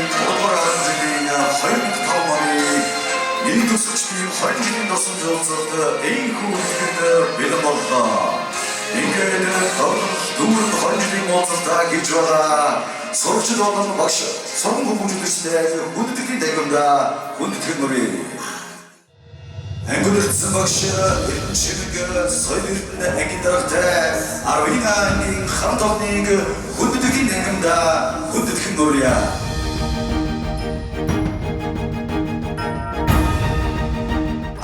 Урдгар оронжийн 2005 оны нэг төсөвчдийн 20 жилийн тусам жуулцалд энэхүү үлгэнд бэлэн боллоо. Ингээд дүүрэн 20 жилийн уулзалтаа гэж байгаа сурагчид болон багш сургууль хүмүүжүүлэгчдээ хүндэтгэлийн тагварда хүндэтгэл мөрий. Ангидсан багш чимэг соёл эрдэнэ ангийн дарагтай 12 ангийн хамт олныг хүндэтгэлийн тагварда хүндэтгэл мөрий.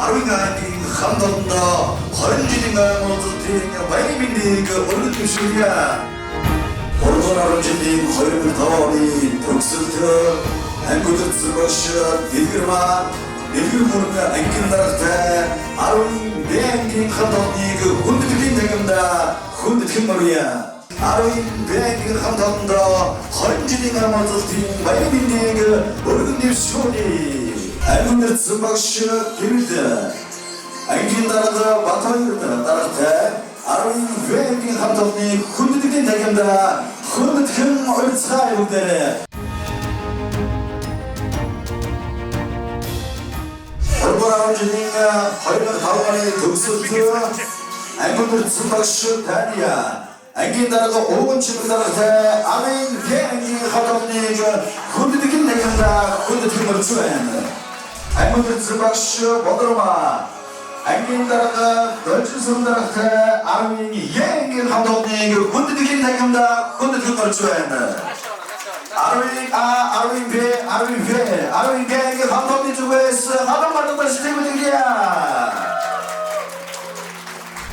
Арвигагийн хамтдаа 20 жилийн уулзалтын баярын мэндийг өргөжүүлье. Урдгар оронжийн 2005 оны төгсөлт ангидсан багш Дэлгэр мөрөн ангийн дарагтай 10 ангийн хамт олныг хүндэтгэлийн тагварда хүндэтгэл мөрий. 10 ангийн хамт олондоо 20 жилийн уулзалтын баярын мэндийг өргөжүүлье. Ангидсан багш гэрэл ангийн дарга Батбаяр дарагтай 10 ангийн хамт олныг хүндэтгэлийн тагварда хүндэтгэн орцгой бүгдээрээ. Урдгар оронжийн 2005 оны төгсөлт ангидсан багш Таня ангийн дарга Өвгөн чимэг дарагтай 10 ангийн хамт олныг хүндэтгэлийн тагварда хүндэтгэл мөрий. Ангидсан багш Бодрма ангийн дарга Дөлжин дарагтай 10 ангийн хамт олныг хүндэтгэлийн тагварда хүндэтгэл мөрий. 10 ангийн хамт олонны зүгээс хадам мартаж тэмдэглэе.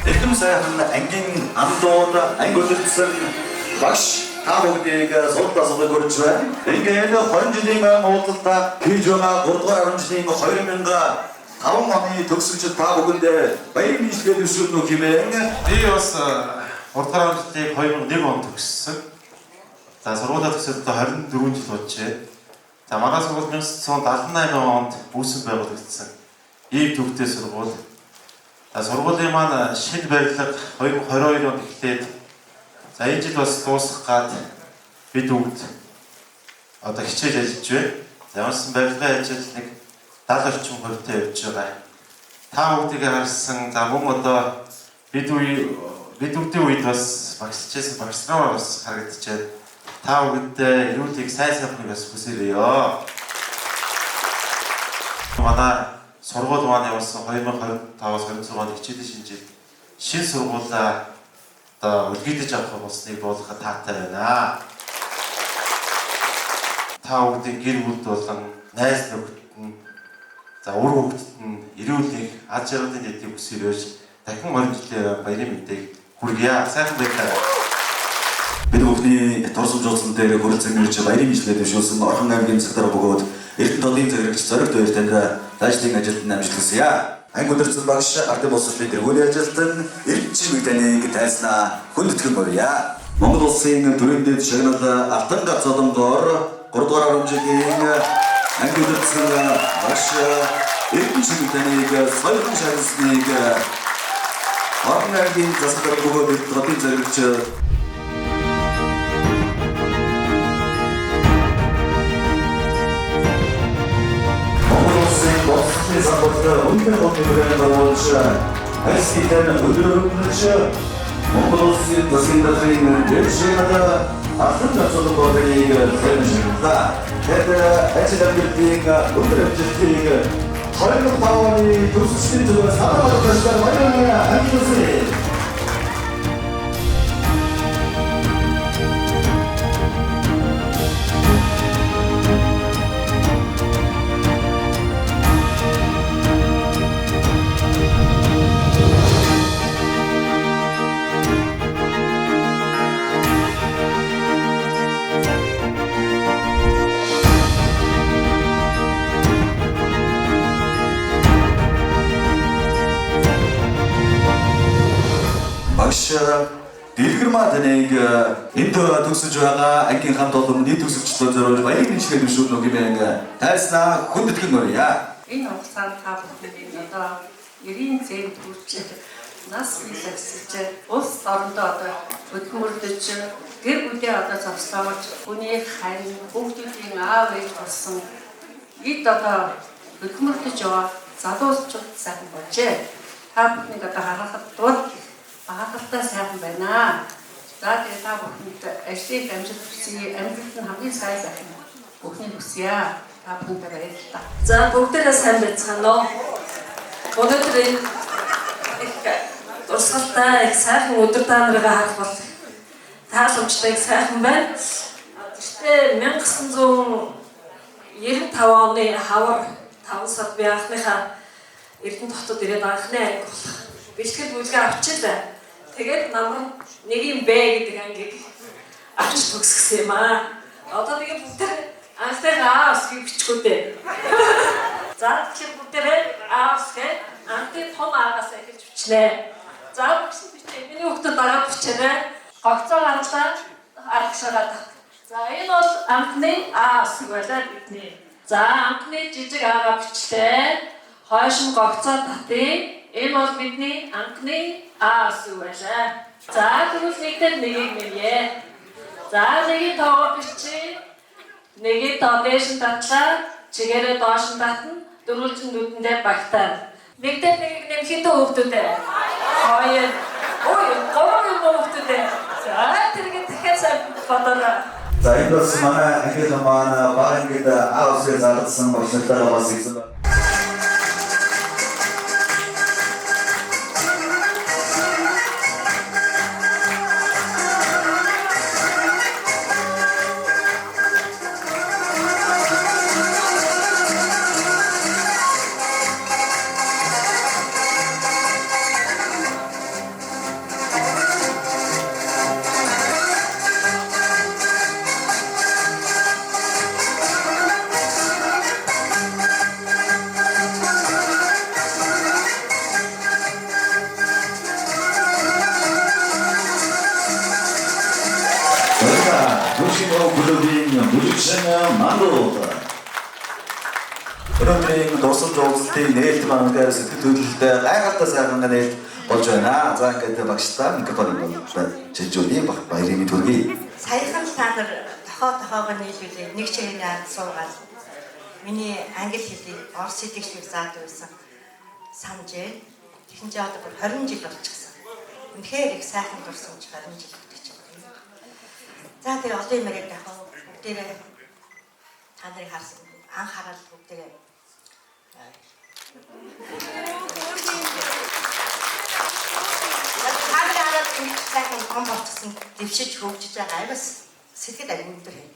Эрдэм сайхан ангийн амдууд ангидсан багш та бүгдийг суултаас өгөрч байна. Ингээд 20 жилийн уулзалтаа хийж байгаа 3 оронжийн 2005 оны төгсөлч та бүгдэнд баярын нийслэл өсвөрнө хэмээн. Би бас 3 оронжийг 2001 онд төгссөн. За сургуулаа төгсөхдөө 24 жил болжээ. За манай сургууль 1978 онд үүсгэн байгуулагдсан. Ийм төвтэй сургууль. За сургуулийн маань шинэ барилга 2022 онд эхлээд за энэ жил бас дуусах гад бид бүгд одоо хичээл ажиллаж байна. За ямарсан барилгын ажил нэг 70 орчим хувьтай явж байгаа. Та бүгдийг харсан за мөн одоо бид бүгдийн үед бас багсчээсэн багсраа бас харагдчихэв. Та бүгдээ эрүүлийг сайн сайхныг бас хүсээрээ. Манай сургууль маань явуулсан 2025-аас 26 онд хичээлийн шинжилгээ шинэ сургуулаа одоо үлгэдэж авах болсныг буулгахад таатай байна. Та бүгдийн гэр бүлд болон найз нөхдөд нь за үр хөвгөдөд нь эрүүлийг аз жаргалын дэдийг хүсээрөөж дахин 20 жилийн баярын мэдээг хүргье. Сайхан байцгаая. Бид бүхний турсамж уулзсан дээр хүрэлцэн ирж баярын мэдлэг дэвшүүлсэн Орхон аймгийн цагтар бөгөөд Эрдэнэ толын зэрэгч зоригт баяр танд даажлын ажилд амжилт хүсье. Ангидсан багш Ардын улс орны тэргүүний ажилтан Эрдэнэ чимэг таныг тайснаа хүндэтгэл мөрий. Монгол улсын төрөмдөд шагнал алтан гац олонгоор 3 дугаар оронжийн ангидсан багш Эрдэнэ чимэг таныг соёлын шагналыг Орхон аймгийн засаг дарга бөгөөд толын зэрэгч Самборт өндөр хөтөлбөрөөр байгуулж хайсгийдэн өдрөмж Монгол улсын засгийн даргын дэвшилтэд алтан гац олонгоорыг хэлжүүлсэн. Тэгэхээр ажлын өндөр амжилтыг 2005 оны төгсөлтийн зүгээс хамаарах ажлаар баярлалаа ангидсан. Багш Дэлгэр таныг энд төгсөж байгаа ангийн хамт олонны төгсөгчдөө зориулж баярын мэдлэг дэвшүүлнэ хэмээн тайснаа хүндэтгэл мөрий. Энэ хугацаанд та бүхэнд одоо 90 зээг хүрч нас бий сахилж улс орондоо одоо хөдөлмөрлөж гэр бүлээ одоо зогсоож хүний харин бүгдийн аав ээж болсон эд одоо хөдөлмөрлөж яваа залуучууд сайхан болжээ. Та бүхнийг одоо харахад багталтаа сайхан байна. За тэгээ та бүхэнд ажлыг амжилт хүсье. Амьдралд нь хамгийн сайн сайхан бүхнийг хүсье. Та бүхэнд баярлалаа. За бүгдээрээ сайн байцгаана уу. Өнөөдөр энэ урсгалтай их сайхан өдөр та нарыг харах бол тааламжтай их сайхан байна. Гэхдээ 1995 оны хавар 5 сард би анхныхаа Эрдэнэ хотод ирээд анхны анги болох бэлтгэл бүлгээ авчилаа. Тэгээд намар нэг юм бэ гэдэг ангийг авчиж төгсгсөн юм аа. Одоо нэг бүгд анхныхаа аавсгийг бичгүүдээ. За тэгэхээр бүгдээрээ аавсгээ анхны том аагаас эхэлж бичнэ. За бүгд бичээ. Миний хүүхдүүд дараа бичээрэй. Гогцоо гарлаа аргашаагаад. За энэ бол анхны аавсг байлаа бидний. За анхны жижиг аага бичлээ. Хойшин гогцоо татъя. Энэ бол бидний анхны аавсг байлаа. За тэгвэл нэгдэл нэгийг нэмье. За нэгийг тоогоо бичээ. Нэгийг тоо дээш нь татлаа. Чигээрээ доош нь татна. Дөрвөлжин нүдэндээ багтаа. Нэгдэл нэгийг нэмэхэд хүүхдүүдээ. Хоёр. Ой, гурван юм хүүхдүүдээ. За тэргээ дахиад сайн бодоорой. За энэ бас манай англи маань багингээд аавсыг зарласан боловсролтой бас ихсэн байна. Өнөөдрийн дурсамж уулзалтын нээлт мангар сэтгэл хөдлөлтэй гайхалтай сайхан нээлт болж байна. За ингээд багштай микрофон чилжүүлээ баярын мэнд хүргэе. Саяхан та нар тохоогоо нийлүүлээ нэг чирээний ард суугаад миний англи хэлийг орос хэлийг заадаг байсан санджээ. Тэгсэн чинь одоо 20 жил болчихсон. Үнэхээр их сайхан дурсамж 20 жил болчихсон. За тэгээ олон юм яриад яг бүгдээрээ та нарыг харсан анх хараад бүгдээрээ Хараад сайхан том болчихсон дэвшиж хөгжиж байгаа аймаас сэтгэл аян өндөр юм.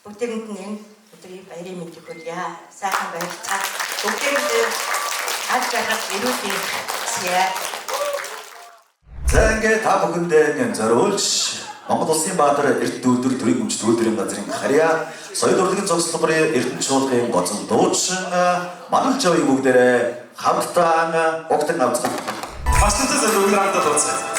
Бүгдээрэнд нь энэ өдрийн баярын мэндийг хүргье. Сайхан баярлалаа. Бүгдээрэнд хаж байхад эрүүл хүсье. За ингээд та бүхэндээ зориулж Монгол Улсын Баатар Эрдэнэ төрийн өмч төлөвлөрийн газрын харьяа соёл урлагийн цогцлбарын Эрдэнэ чуулгын гоцон дуучин Манал Жавыг бүгдээрээ хамтдаа угтан авцгаа. Баснаас зөвлөмөрөнд дууцсан.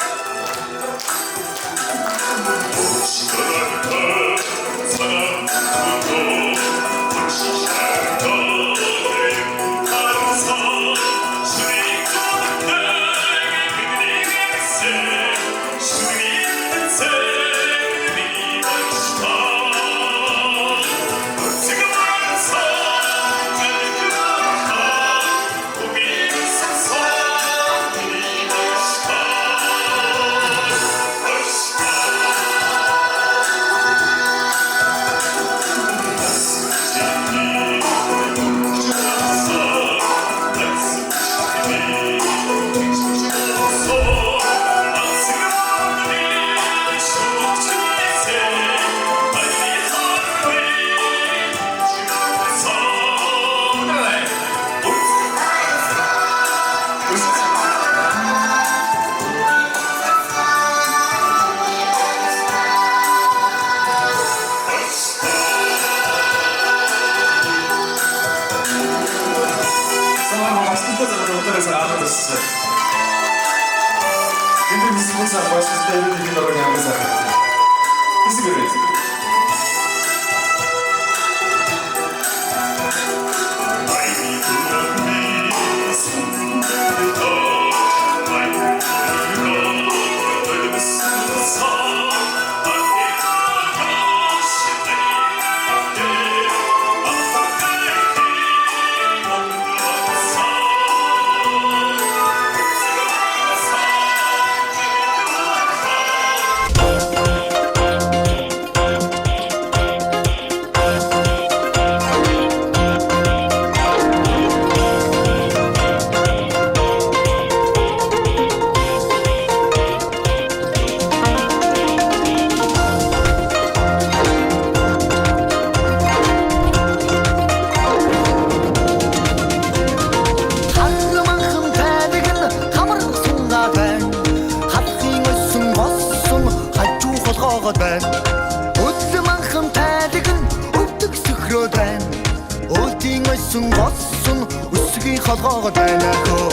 Өөдийн ойсон госон өсгийн холгоогод байна хөө.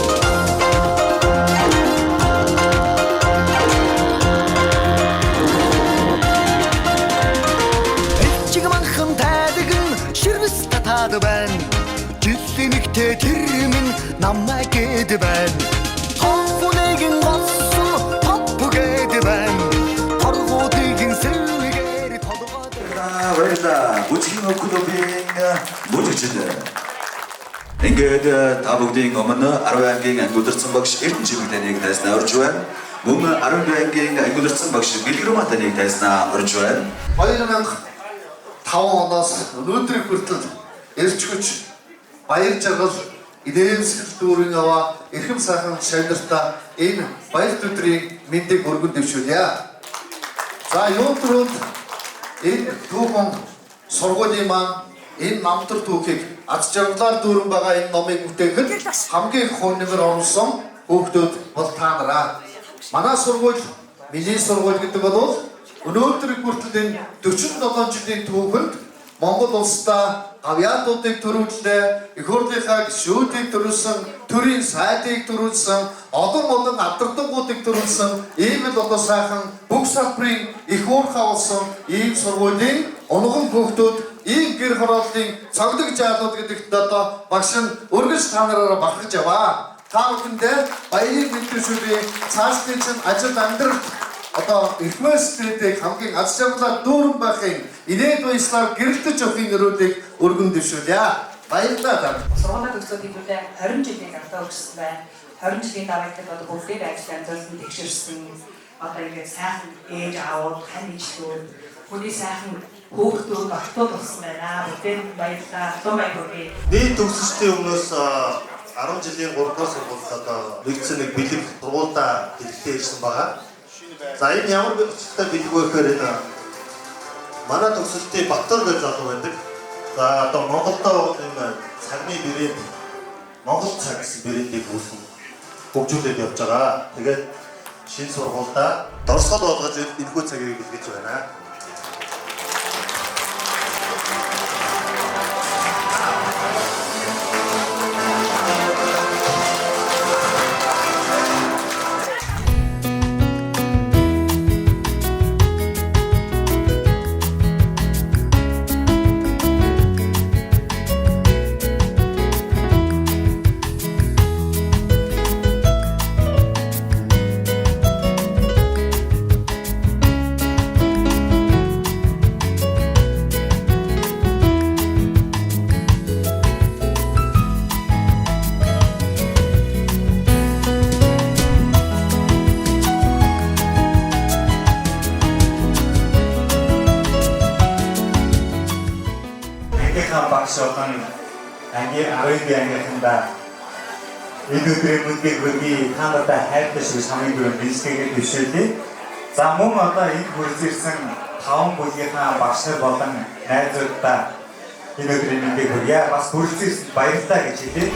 Элчиг манхан тайдаг нь ширвэс татаад байна. Жилийн нэгтэй тэр минь намайг гээд байна. Хонхунэгэн госон топгээд байна. Торгуудын сэргээр толгойд баярлалаа. Бүжгийн клубын мужигчид. Ингээд та бүгдийн өмнө 10 ангийн анги удирдсан багш Эрдэнэ чимэгтэйг тайснаа орж байна. Мөн 12 ангийн анги удирдсан багш Бэлгэрматаныг тайснаа орж байна. 2005 оноос өнөөдрийг хүртэл эрч хүч, баяр жаргал, инээмсэл дүүрэн аваа эрхэм сайхан шавнартаа энэ баяр өдрийн мэндийг өргөн дэвшүүлье. За юун төрөнд энэ түүхэн сургуулийн маань энэ намтар түүхийг аз жаргалаар дүүрэн байгаа энэ номыг бүтээхэд хамгийн их хоногор оруулсан хүүхдүүд бол та нараа. Манай сургууль, миний сургууль гэдэг бол өнөөдрийг хүртэл энэ 47 жилийн түүхэнд Монгол улсдаа гавьяадуудыг төрүүллээ, их хурлынхаа гишүүдийг төрүүлсэн, төрийн сайдыг төрүүлсэн, олон авдардагуудыг төрүүлсэн, ийм л одоо сайхан бүх салбарын их уурхай болсон ийм сургуулийн онгон хүүхдүүд ийм гэр хорооллын цогцлог жаалууд гэдэгт одоо багш нь өргөж та нараараа бахархаж яваа. Та бүхэндээ баярыг мэдүүлжүүлээ. Цаашдын чинь ажил амьдрал одоо эрхмээстэйг хамгийн аз жаргалаар дүүрэн байхын инээд баяслаар гэрэлтэж явахын өрөөлийг өргөн дэвшүүлье. Баярлалаа. Сургуулийн төгсөөд хэдүүлээ 20 жилийн гартаа өгсөн байна. 20 жилийн дараа ихэд одоо бүгдийг ажил амжилтанд тэгшэрсэн. Одоо ингээд сайхан ээж аауд, хань ижлүүд, хүний сайхан хүүхдүүд ортууд болсон байна. Бүгдээр баярлалаа. Томай хүргэе. Нийт төгсөлтийн өмнөөс 10 жилийн 3 дугаар сургуульд одоо нэгдсэн нэг бэлэг сургуультай хэлэлцээ ирсэн байгаа. За энэ ямар өчтэй бэлэг вэ гэхээр энэ манай төгсөлтийн Баттар гэж залуу байдаг. За одоо Монголдо энэ цагны брэнд Монгол цаг гэсэн брэндийг үүсгэн хөгжүүлээд явж байгаа. Тэгээд шинэ сургуультай дорсгол болгож энэхүү цагийг бэлгэж байна. Ангийн 12 ангийнханда энэ өдрийн мэндийг хүргэе. Та нартай хайртай шиг самын дөрөв бэлсгээгээд бишүүлээ. За мөн одоо энэ хүрж ирсэн 5 бүлгийнхаа багш нар болон найзуудаа энэ өдрийн мэндийг хүргье. Бас хүрж ирсэнд баярлалаа гэж хэлье.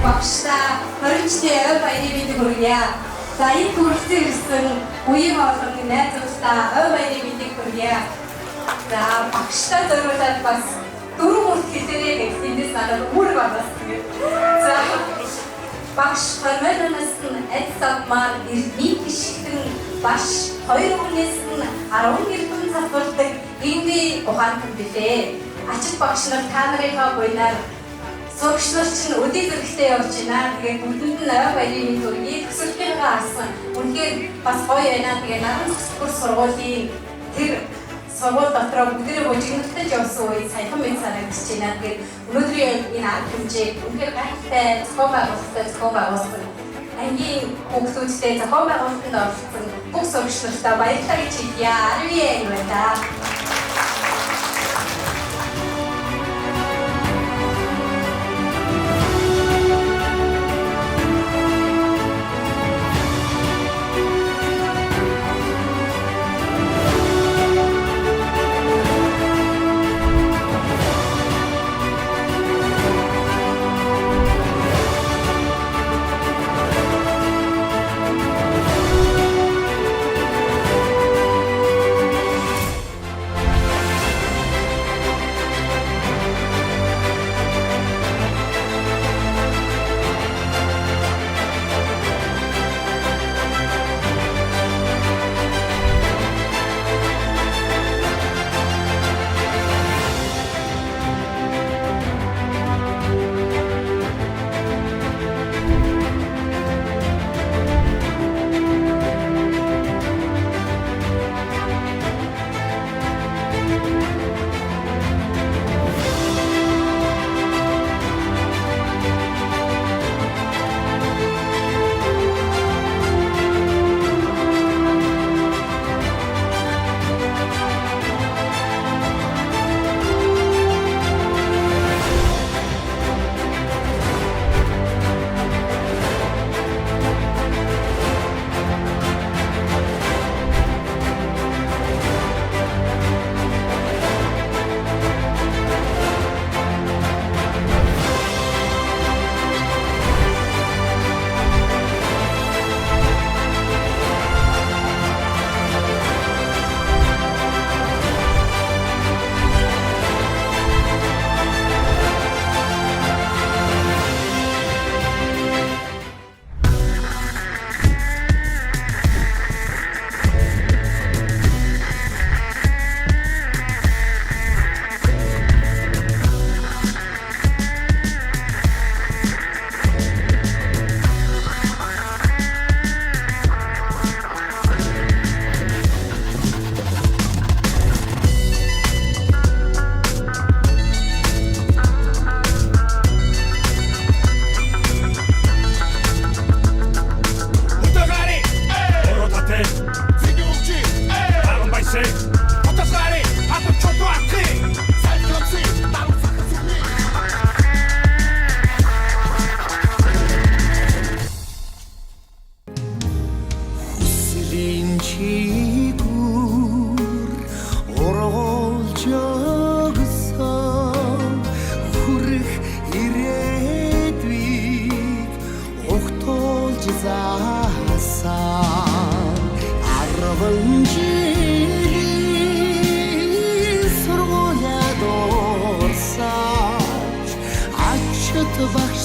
Багштай 20 жилийн ой баярын мэндийг хүргье. За энэ хүрэлцэн ирсэн үеийн хоолойны найзуудаа ой баярын мэндийг хүргье. За багштай зориулаад бас дөрөв хүрт хэлээрэй гэсэн эндээс надад үүрэг байна. За багш хормоноос нь эц авмаар ирмийн гიშгэн баш 2 хүнээс нь 10 гэрхэн цацуулдаг ингийн ухаантай билээ. Ачид багш нар та нарынхаа буйнаар сурагч нар чинь өдий зэрэгтэй явж байна. Тэгээд бүгдэнд нь ой баярын мэнд хүргэе. Төсөлтийнхаа асан үнэхээр бас гоё байна. Тэгээд наран цэцгүүр сургуулийн тэр сургууль дотроо бүгдээ бужигналтаж явсан үе саяхан мэд санагдаж байна. Тэгээд өнөөдрийн энэ арга хэмжээг үнэхээр гайхалтай зохион байгуулсан ангийн хүүхдүүдтэй зохион байгуулалтанд оролцсон бүх сурагч нартаа баярлалаа гэж хэлье. 10 анги байна.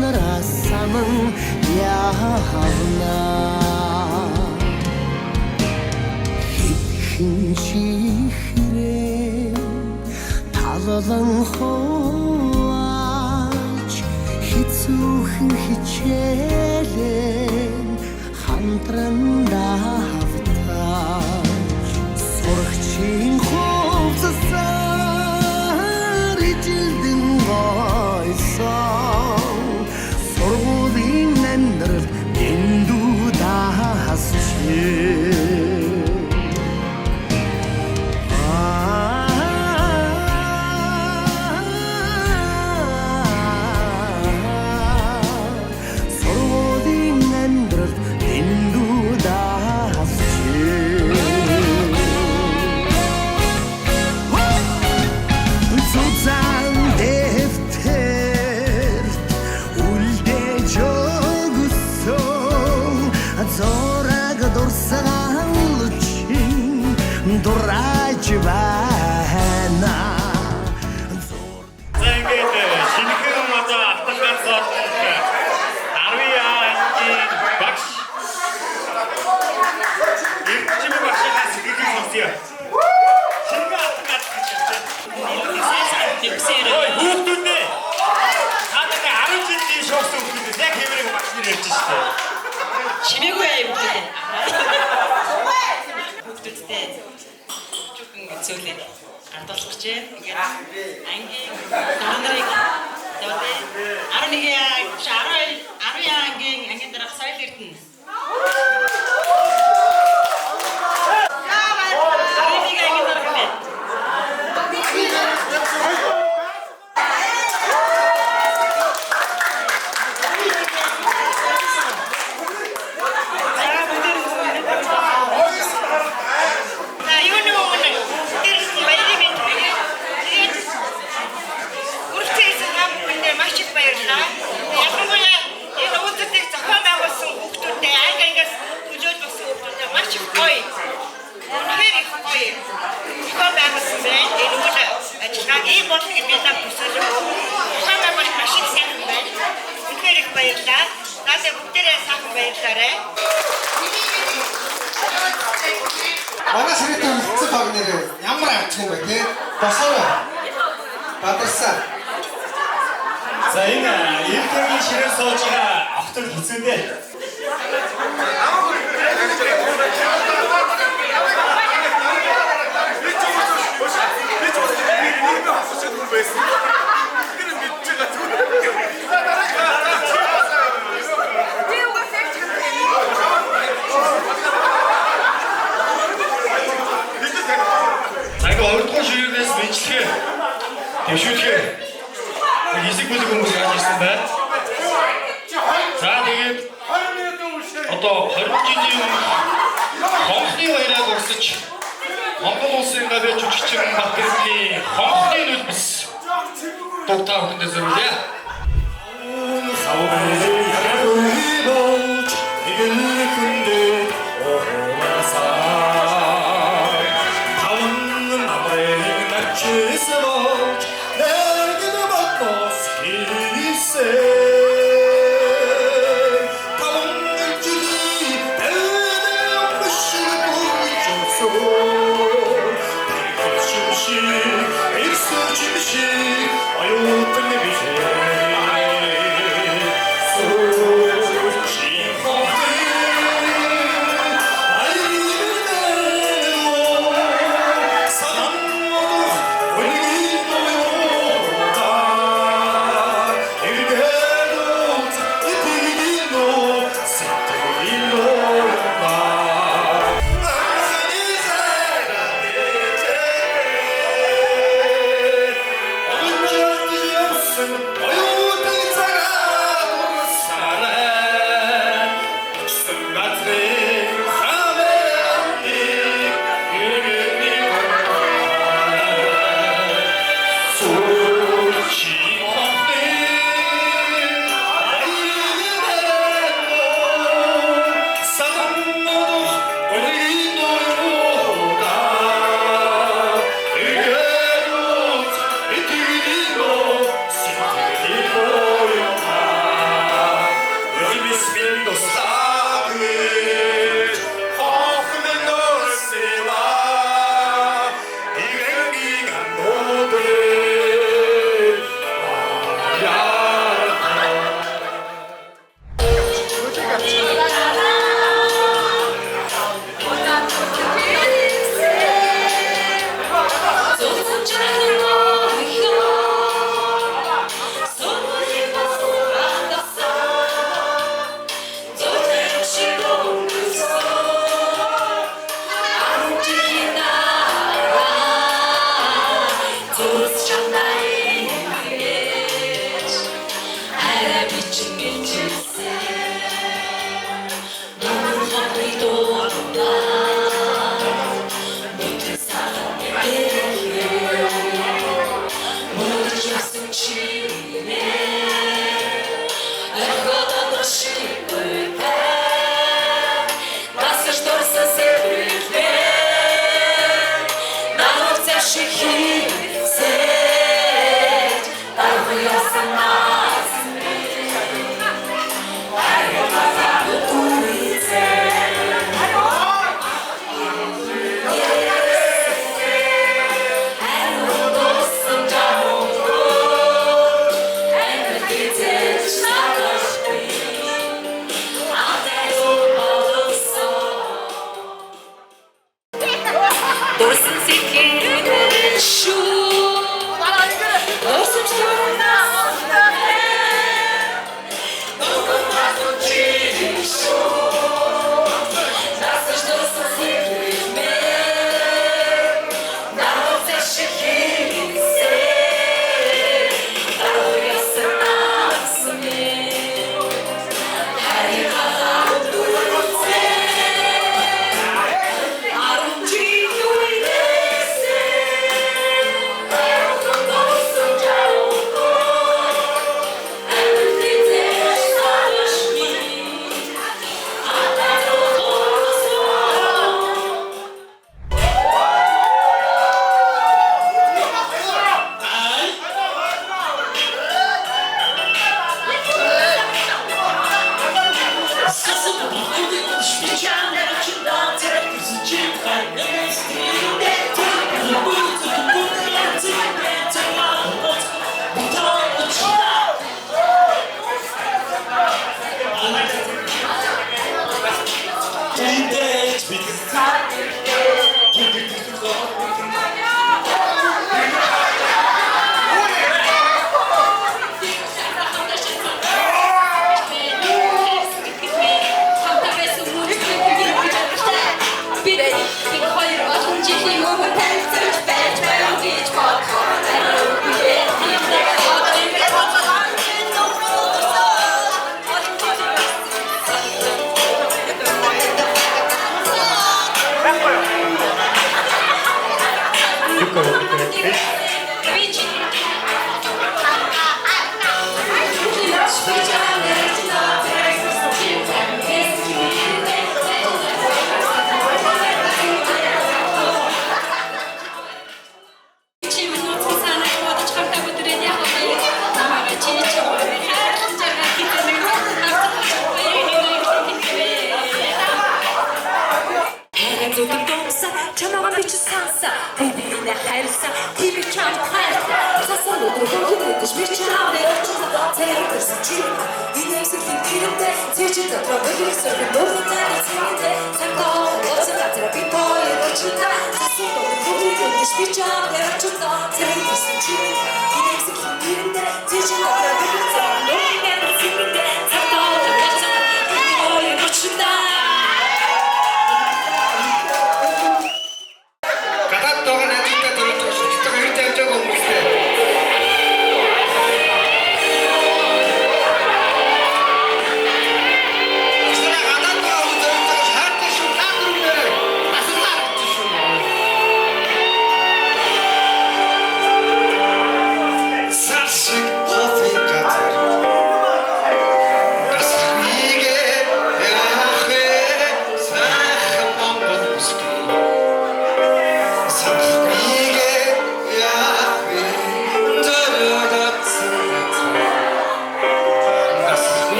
нараа санан явна хэн чихрээ талан хооч хизүүхэн хичээлэн хамтрандаа хавтаж сурагчийн хувцасаар ижилдэн гойсон сургуулийн амьдрал дэндүү даасчээ дураач байна. За ингээд шинэхэн одоо автогаасаа 10 ангийн багш ирчим багшаас ихэхийг сонсъё. Шинэ автогаас хүүхдүүдээ хаадаг 10 жилийн шоусан хүүхдүүд яг хэмрэг багш нар ярьж штэ. Чимээгүй юм бүгд. Бүгдтэй. Зөвлөд ардуулах гэж ингээд ангийн дөрөндрийг тавьдаг 11 ангийн дараах соёл эрдэнэ. Манай сэрэтэн үлдсэн баг нэрээ ямар авчих юм бэ те? Босоо. Бадарсан. За энэ эрдэгийн ширээ сууж байгаа автор хэцүүдээ. Хоёрдугаар ширээс мэдлэгээ төвшүүлэхээр хэсэг бүлэг хүмүүс яаж ирсэн байна. За тэгээд одоо 20 жилийн хонхны баяраар урсаж Монгол улсын гавьяа жүжигчин Батэрдгийн хонхны нүлбэс дутаа хүндээ зориулъя. So ивэнтэй цэвчид дотроо бүлэг сөргөн дуулсан цэвэнтэй самтоо лоцсон газар би хоёр очита засуу бүгд бүгд би чам дэрчутаа цэвэнтэйсэн чи инээсэх хинэндээ цэвчид дотроо бүлэг сөргөн дуулсан цэвэнтэй самтоо лоцсон би хоёр очита Гадаад догоо найзтай дөрөв шигтэй хоёр тавьдаг хүмүүстэй. Асна гадаад догоо үзэж хаатай шүү таадрумээр асна харагдчих шүү. Саршиг хофиг газар. Асриге яахэ сайхан монгол бүсгүй.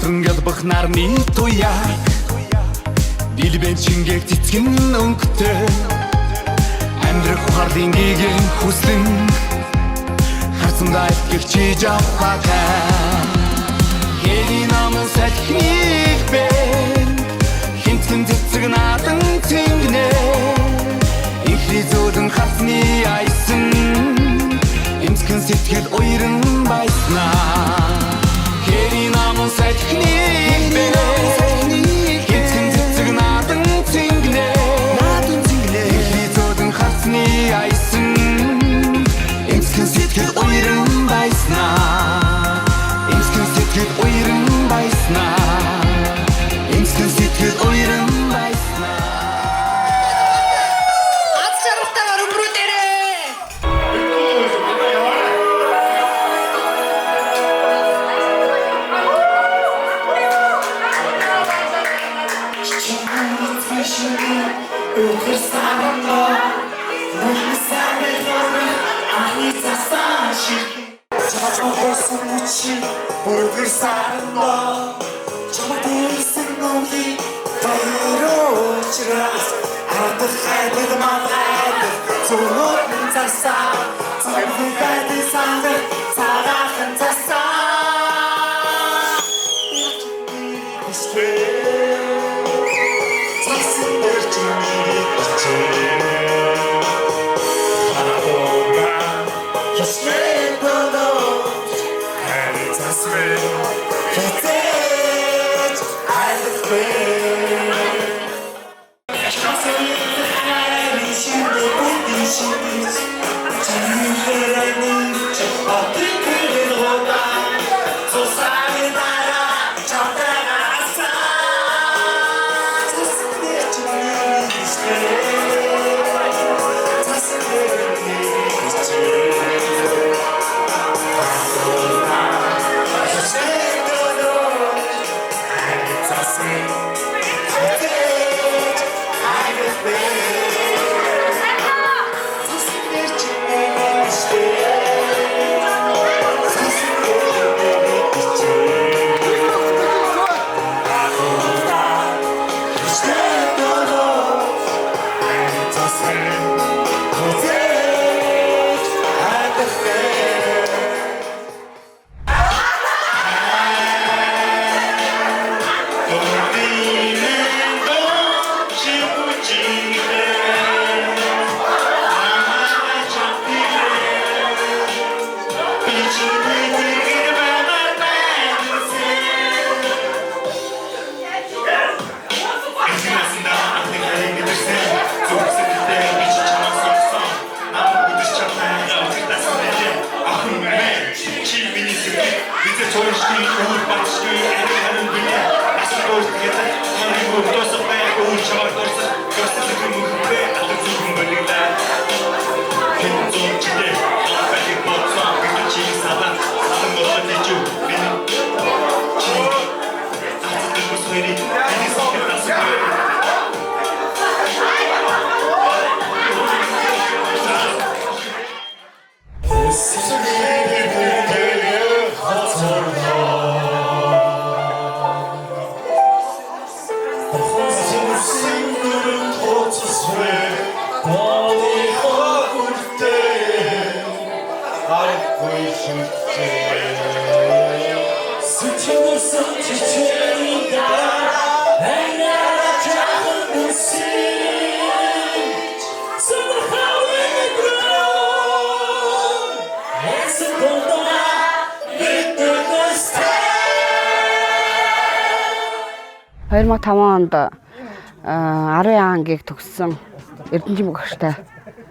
Ялбах нарны туяа Дилбэн чингээг цэцгэн өнгөтэй Амьдрах ухаарлын гээгэн хүслэн Харцандаа итгэх чи жавхатай Хэри намын сахныг бэн Хинтгэн цэцэг надан цэнгнэ Ихри зөөлөн харцны айсан Эмцгэн сэтгэл уйран байснаа Хэри намын сахныг бэн Хинтгэн цэцэг надан цэнгнэ Ихри зөөлөн харцны айсан Эмцгэн сэтгэл уйран байснаа Эмцгэн сэтгэл уйран байснаа Эмцгэн сэтгэл уйран байснаа Аз жаргалтайгаар өнгөрүүлээ онд 10 ангийг төгссөн Эрдэнэжим багштай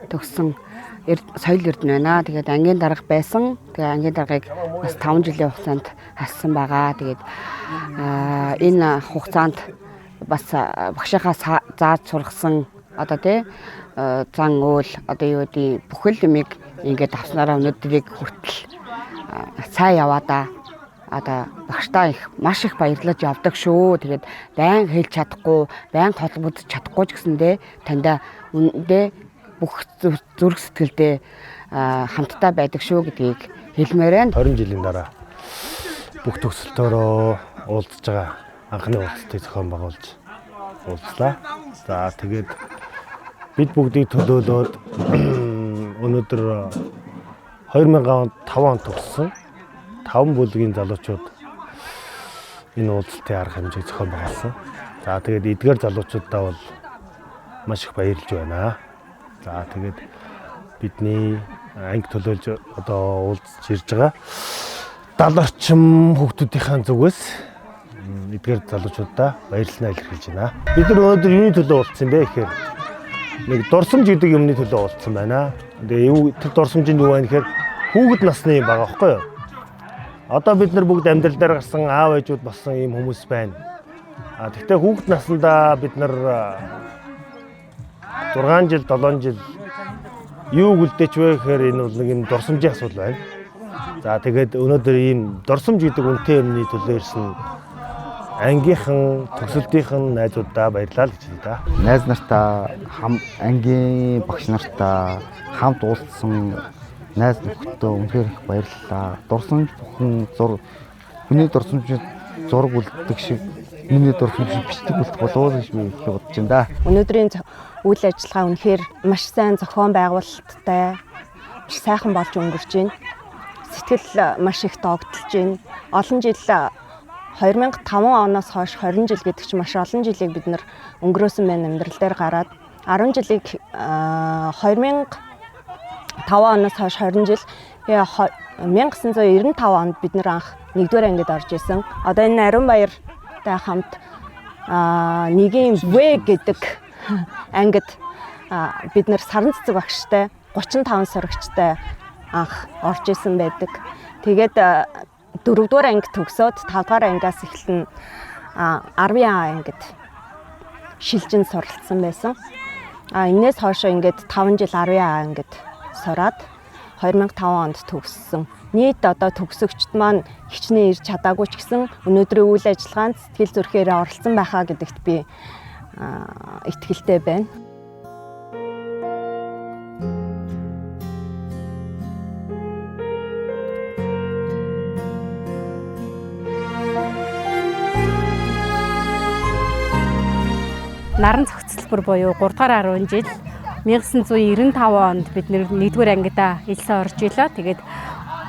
төгссөн соёл эрдэнэ байна. Тэгээд ангийн дарга байсан. Тэгээд ангийн даргыг бас 5 жилийн хугацаанд хассан байгаа. Тэгээд энэ хугацаанд бас багшийнхаа зааж сургасан одоо тий зан үйл одоо юу гэдэг бүхэл юмыг ингээд авснараа өнөөдрийг хүртэл сайн яваадаа одоо багштай их маш их баярлаж явдаг шүү. Тэгээд байн хэлж чадахгүй, байн толгойд чадахгүй ч гэсэндээ таньда үндэ бүх зүрх сэтгэлдээ хамтдаа байдаг шүү гэдгийг хэлмээр байна. 20 жилийн дараа бүх төгсөлтөөрөө уулзж байгаа анхны уулзалтыг зохион байгуулж уулзлаа. За тэгээд бид бүгдийг төлөөлөөд өнөөдөр 2005 онд төгссөн 5 бүлгийн залуучууд энэ уулзалтын арга хэмжээг зохион байгуулсан. За тэгээд эдгээр залуучуудаа бол маш их баярлж байна. За тэгээд бидний анги төлөөлж одоо уулзж ирж байгаа 70 орчим хүүхдүүдийн зүгээс эдгээр залуучуудаа баярлалаа илэрхийлж байна. Бид нар өнөөдөр юуны төлөө уулзсан бэ гэхээр нэг дурсамж гэдэг юмны төлөө уулзсан байна. Тэгээ тэр дурсамжинд юу вэ гэхээр хүүхэд насны юм байгаа байхгүй юу? Одоо бид нар бүгд амьдрал дээр гарсан аав ээжүүд болсон ийм хүмүүс байна. Гэхдээ хүүхэд наснда бид нар 6 жил 7 жил юу үлдээч вэ гэхээр энэ бол нэг юм дурсамжийн асуудал байна. За тэгээд өнөөдөр ийм дурсамж гэдэг үнэтэй юмны төлөө ирсэн ангийнхан төгсөлтийнхэн найзуудаа баярлалаа гэж хэлээ да. Найз нартаа ангийн багш нартаа хамт уулзсан найз нөхдөд үнэхээр их баярлалаа. Дурсамж бүхэн хүний дурсамж зураг үлддэг шиг миний дурсамж бичдэг үлдэх болов гэж би их бодож байна да. Өнөөдрийн үйл ажиллагаа үнэхээр маш сайн зохион байгуулалттай, маш сайхан болж өнгөрч байна. Сэтгэл маш их догдолж байна. Олон жил 2005 оноос хойш 20 жил гэдэг чинь маш олон жилийг бид нар өнгөрөөсөн байна амьдрал дээр гараад 10 жилийг 2005 оноос хойш 20 жил 1995 онд бид нар анх 1-р ангид орж исэн. Одоо энэ Наринбаяртай хамт нэгийн В гэдэг ангид бид нар саран цэцэг багштай 35 сурагчтай анх орж исэн байдаг. Тэгээд 4-р анги төгсөөд 5-р ангиас эхлэн 10 ангид шилжин суралцсан байсан. Энээс хойшоо ингээд 5 жил 10 ангид сураад 2005 онд төгссөн. Нийт одоо төгсөгчд маань хичнээн ирж чадаагүй ч гэсэн өнөөдрийн үйл ажиллагаанд сэтгэл зүрхээрээ оролцсон байхаа гэдэгт би итгэлтэй байна. Наран зохицолбор буюу 3-р 10 жил 1995 онд бид 1-р ангидаа элсэн орж илаа. Тэгээд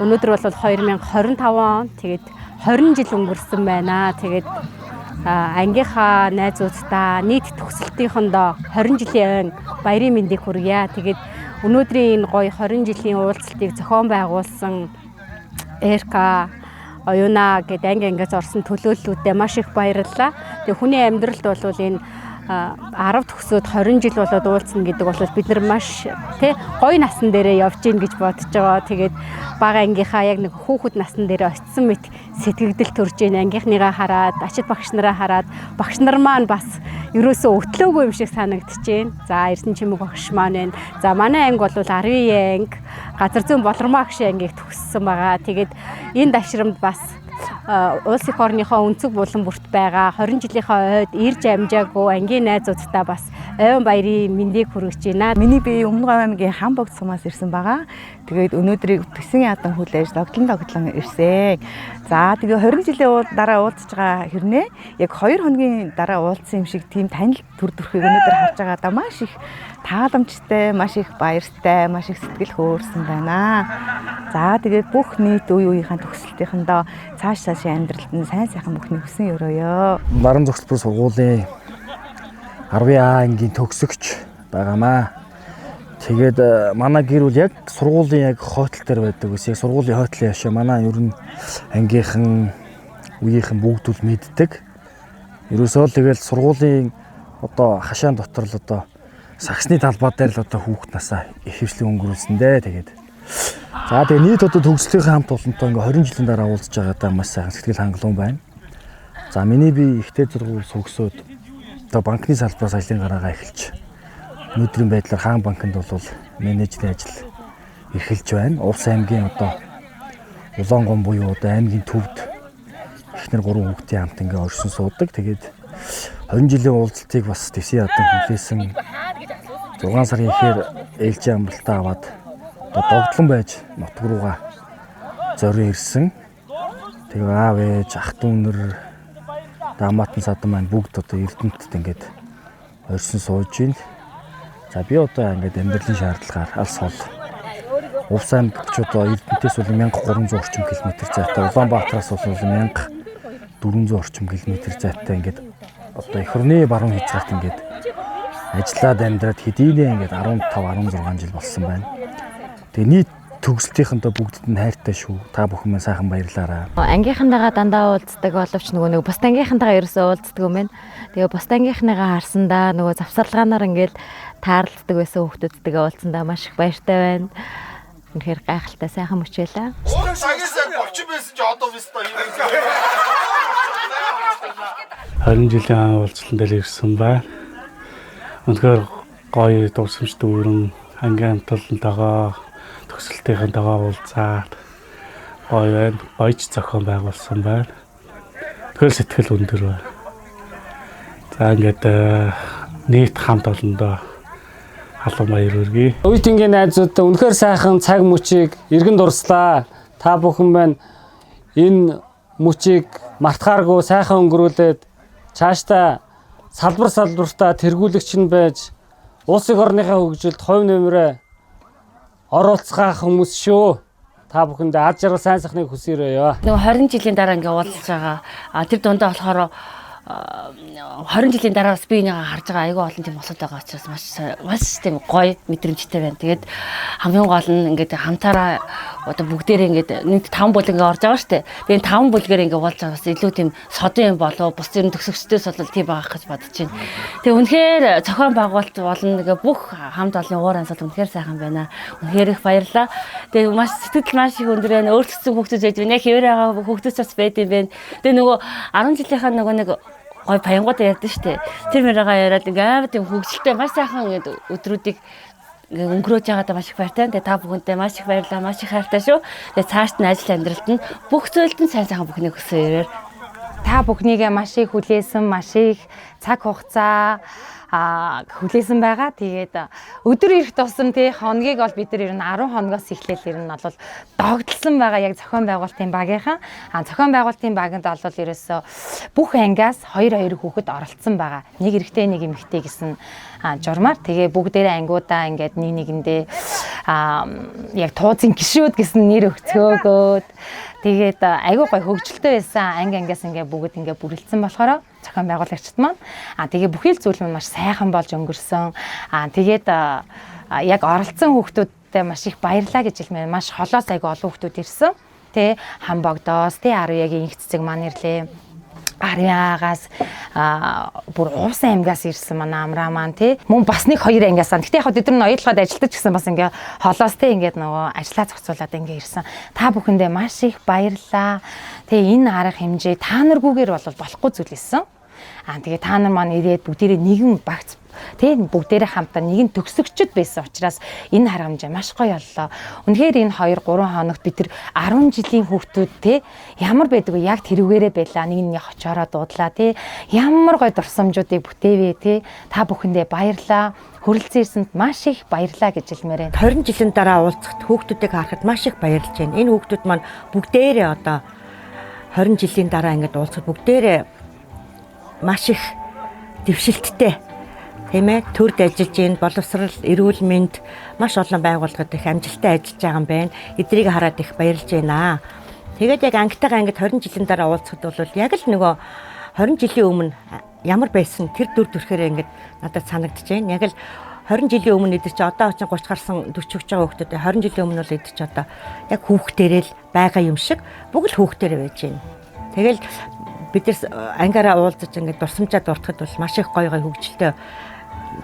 өнөөдөр бол 2025 он. Тэгээд 20 жил өнгөрсөн байна. Тэгээд ангийнхаа найзуудтай нийт төгсөлтийнхөндөө 20 жилийн баярын мэндийг хүргье. Тэгээд өнөөдрийн энэ гоё 20 жилийн уулзалтыг зохион байгуулсан РК оюуна гэдэг ангиас орсон төлөөллүүдэд маш их баярлалаа. Тэгээд хүний амьдралд бол энэ 10 төгсөөд 20 жил болоод уулзна гэдэг бол бид нар маш гоё насан дээрээ явж гин гэж бодож байгаа. Тэгээд бага ангийнхаа яг нэг хүүхэд насан дээрээ очисон мэт сэтгэгдэл төрж гин ангийнхныгаа хараад, ачид багш нараа хараад, багш нар маань бас ерөөсөө өтлөөгүй юм шиг санагдаж байна. За Эрдэнэ Чимэг багш маань байна. За манай анги бол 10 анги, газар зүйн болормоо агшийн ангийг төгссөн байгаа. Тэгээд энэ давшрамд бас улс их орныхоо өнцөг булан бүрт байгаа 20 жилийнхаа ойд ирж амжаагүй ангийн найзуудтай бас ойн баярын мэндийг хүргэж байна. Миний бие Өмнөг аймгийн Хамбогд сумаас ирсэн байгаа. Тэгээд өнөөдрийг төсөн ядан хүлээж догтлон ирсэн. За тэгээ 20 жилийн дараа уулзж байгаа хэрнээ яг 2 хоногийн дараа уулзсан юм шиг тийм танил төр төрхийг өнөөдөр харж байгаа да маш их тааламжтай, маш их баяртай, маш их сэтгэл хөөрсөн байна. За тэгээд бүх нийт үе үеийнхаа төгсөлтийнхөндөө цаашийн амьдралд нь сайн сайхан бүхний хүсэн өрөөё. Наран зохицолбор сургуулийн 10 ангийн төгсөгч байгаамаа. Тэгээд манай гэр бүл яг сургуулийн яг хойтлол дээр байдаг ус. Яг сургуулийн хойтлын яшаа манай ер нь ангийнхан үеийнхэн бүгд л мэддэг. Ерөөсөө л тэгэл сургуулийн одоо хашаан дотор л одоо сагсны талбай дээр л одоо хүүхэд насаа ихэвчлэн өнгөрүүлсэндээ тэгээд за тэгээ нийт одоо төгслийн хамт олонтой ингээ 20 жилийн дараа уулзж байгаадаа маш сайхан сэтгэл хангалуун байна. За миний би ихтэй зургуул сөгсөөд одоо банкны салбараас ажлын гараагаа эхэлж өнөөдрийн байдлаар хаан банкнд бол менежерийн ажил эрхэлж байна. Улс аймгийн одоо Улаангон буюу одоо аймгийн төвд эхнэр 3 хүүхдийн хамт ингээ оршин суудаг. Тэгээд 20 жилийн уулзалтыг бас төсөө ядан хүлээсэн 6 сарын ихээр ээлжийн амралтаа аваад одоо догтлон байж нутг руугаа зорио ирсэн. Тэгээ аав ээж ах дүүнэр даамаатан садан маань бүгд одоо Эрдэнэтэд ингээд оршин сууж байна. За би одоо ингээд амьдралын шаардлагаар алс хол Увс аймагч одоо Эрдэнэтээс бол 1300 орчим километр зайтай, Улаанбаатараас бол 1400 орчим километр зайтай ингээд одоо эх орны баруун хязгаарт ингээд ажиллаад амьдраад хэдийнэ ингээд 15-16 жил болсон байна. Тэгээ нийт төгсөлтийнхөндөө бүгдд нь хайртай шүү. Та бүхэн маань сайхан баярлаарай. Ангийнхантайгаа дандаа уулздаг боловч нөгөө бус ангийнхантайгаа ерөөсөө уулздаг юм байна. Тэгээ бус ангийнхныгаа харсандаа нөгөө завсарлагаанаар ингээд таарлцдаг байсан хүүхдүүдтэйгээ уулзсандаа маш их баяртай байна. Үнэхээр гайхалтай сайхан мөчөөлөө. Сагисаа болчих байсан ч одоо бистаа юм. 20 жилийн уулзалтанд дээр ирсэн байна. Үнэхээр гоё дурсамжтай өрн ангийн хамтлалтайгаа төгсөлтийнхэнтэйгээ уулзаад гоё байна. Баяж зохион байгуулсан байна. Тэгэхээр сэтгэл өндөр байна. За ингээд нийт хамт олондоо халуун баяр хүргэе. Үеийнгийн найзуудаа үнэхээр сайхан цаг мөчийг эргэн дурслаа. Та бүхэн байна энэ мөчийг мартахааргүй сайхан өнгөрүүлээд цаашдаа салбартаа тэргүүлэгч нь байж улсын орныхаа хөгжилд хувь нэмрээ оруулцгаах хүмүүс шүү. Та бүхэндээ ад жаргал сайн сайхныг хүсээрэй. Нөгөө 20 жилийн дараа ингээ уулзж байгаа. Тэр дундаа болохоор 20 жилийн дараа бас би энийгээ харж байгаа айгүй олон тийм босоод байгаа учраас маш тийм гоё мэдрэмжтэй байна. Тэгээд хамгийн гол нь ингээд хамтаараа одоо бүгдээрээ ингээд нэг 5 бүлэг ингээ орж байгаа шүү дээ. Тэгээд 5 бүлгээр ингээ уулзж байгаа бас илүү тийм содын юм болов бус зэрэг төгсөгчдөөс бол тийм байгаа гэж бодож байна. Тэгээд үнэхээр зохион байгуулалт болон ингээ бүх хамт олонний уур амьсгал үнэхээр сайхан байна. Үнэхээр их баярлалаа. Тэгээд маш сэтгэл маш их өндөр байна. Өөрчлөсөн хүүхдүүд байж байна. Хэвээр байгаа хүүхдүүд бас байд юм байна. Тэгээд нөгөө 10 жилийнхаа нөгөө нэг гой баянгууд ярьдэн штэ. Тэр мөрөөгөө яриад ингээ амар тийм хөвгөлтэй маш сайхан ингээд өдрүүдийг өнгөрөөж байгаадаа маш их баяртай. Тэгээ та бүхэндээ маш их баярлалаа, маш их хайртай шүү. Тэгээ цаашд нь ажил амьдралд нь бүх зүйлд нь сайн сайхан бүхнийг хүсээрэй. Та бүхнийгээ маш их хүлээсэн, маш их цаг хугацаа хүлээсэн байгаа. Тэгээд өдөр ирэх тусам тий хоногийг бол бид нар ер нь 10 хоногоос эхлээл ер нь бол догтлсон байгаа яг зохион байгуулалтын багийнхан. Зохион байгуулалтын багинд бол ерөөсөө бүх ангиас 2 хүүхэд оролцсон байгаа. Нэг эрэгтэй нэг эмэгтэй гэсэн журмаар тэгээ бүгдээрээ ангиудаа ингээд нэг нэгэндээ яг тууцын гişүүд гэсэн нэр өгцөөгөөд тэгээд айгүй гой хөгжилтэй байсан ангиас ингээд бүгд ингээд бүрэлдсэн болохоор зохион байгуулагчид маань тэгээ бүхий л зүйл маань маш сайхан болж өнгөрсөн. Тэгээд яг оролцсон хүүхдүүдтэй маш их баярлаа гэж хэлмээр маш холоос айгүй олон хүүхдүүд ирсэн. Тэ Хамбогдоос тэ 10-ийн их цэцэг маань ирлээ. Ариагаас бүр Уус аймгаас ирсэн манай амраа маань тий мөн бас нэг 2 ангиас. Гэтэ яг өдөр нь оюутлахад ажилтдаг гэсэн бас ингээ холоос тий ингээд нөгөө ажиллаа зохицуулаад ингээ ирсэн. Та бүхэндээ маш их баярлалаа. Тэгээ энэ арга хэмжээ та наргүйгээр бол болохгүй зүйл эссэн. Тэгээ та нар маань ирээд бүгдээрээ нэгэн багц тийм бүгдээрээ хамтаа нэгэн төгсөгчд байсан учраас энэ арга хэмжээ маш гоё боллоо. Үнэхээр энэ 2-3 хоногт бид тэр 10 жилийн хүүхдүүд те ямар байдаг вэ? Яг тэрүүгээрээ байлаа. Нэг нь очороо дуудлаа те. Ямар гоё дурсамжуудыг бүтээвэ те. Та бүхэндээ баярлалаа. Хүрэлцэн ирсэнд маш их баярлалаа гэж хэлмээр байна. 20 жилийн дараа уулзахад хүүхдүүдийг харахад маш их баярлж байна. Энэ хүүхдүүд маань бүгдээрээ одоо 20 жилийн дараа ингэж уулзахад бүгдээрээ маш их дэвшилттэй тийм ээ төрд ажиллаж байна, боловсрал, эрүүл мэнд маш олон байгууллагад их амжилттай ажиллаж байгаа юм байна. Эдрийг хараад их баярлж байна. Тэгээд яг ангитайгаа ингэж 20 жилийн дараа уулзахад бол яг л нөгөө 20 жилийн өмнө ямар байсан тэр дүр төрхөөр ингэж надад санагдаж байна. Яг л 20 жилийн өмнө эдэр чи одоо очин 30 гарсан 40 өгч байгаа хүүхдүүд 20 жилийн өмнө бол эдэр чи одоо яг хүүхдээрээ л байгаа юм шиг бүгд л хүүхдээрээ байж байна. Тэгэл бид нар ангаараа уулзаж ингэж дурсамжаа дуртахад бол маш их гоё хөгжилтэй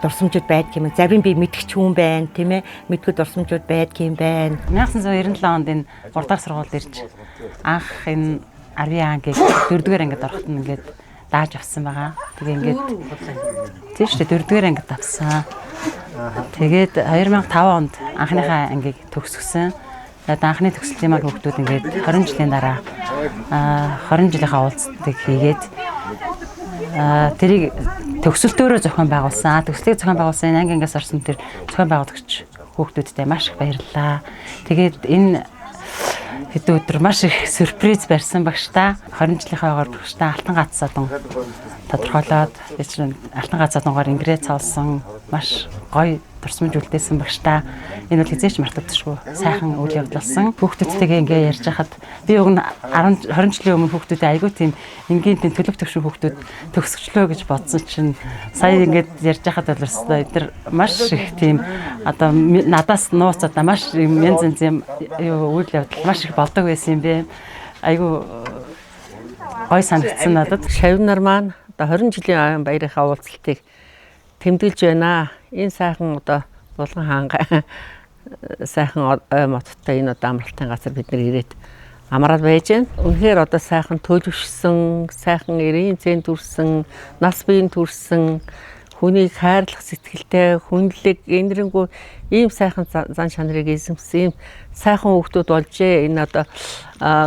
дурсамжууд байдаг юм. Зарим би мэдгч хүн байна, тийм ээ. Мэдгүй дурсамжууд байдаг юм байна. 1997 онд энэ 3 дахь сургуульд ирж анх энэ 10 ангийг 4-р ангид ороход нь ингээд дааж авсан байгаа. Тэгээ ингээд тийм шүү дээ 4-р ангид авсан. Тэгээд 2005 онд анхныхаа ангийг төгсгсөн. Тэгээд анхны төгсөлтийн маань хүүхдүүд ингээд 20 жилийн дараа 20 жилийнхаа уулзалтыг хийгээд тэрийг төгсөлтөөрөө зохион байгуулсан. Төгслийг зохион байгуулсан анги ангиас орсон тэр зохион байгуулагч хүүхдүүдтэй маш их баярлалаа. Тэгээд энэ хэд өдөр маш их сюрприз барьсан багштай 20 жилийнхаагаар багштай алтан гацсаадун тодорхойлоод бичрэн алтан гацсаадунгаар ингрээ цаалсан маш гоё дурсамж үлдээсэн багштай энэ бол хизээч мартагдчихгүй сайхан үйл явдал болсон. Хүүхдүүдтэйгээ ингээ ярьж хахад би уг нь 20 жилийн өмнө хүүхдүүдээ айгүй тийм энгийн тийм төлөв төвшин хүүхдүүд төгсгчлөө гэж бодсон чинь сая ингээд ярьж хахад бол өстө маш их тийм одоо надаас нууц одоо маш янз янз үйл явдал маш их болдог байсан юм бэ. Айгүй гой санагдсан надад. Шавнар маань одоо 20 жилийн баярынхаа уулзалтыг тэмдэглэж байна. Энэ сайхан одоо Булган хаан сайхан моттой энэ одоо амралтын газар бид нар ирээд амраад байж байна. Үнэхээр одоо сайхан төлөвшсөн, сайхан эрийн зэн төрсэн, нас биеийн төрсэн, хүнийг хайрлах сэтгэлтэй, хүнлэг, энэрэнгүү ийм сайхан зан чанарыг эзэмсэн, ийм сайхан хүүхдүүд болжээ. Энэ одоо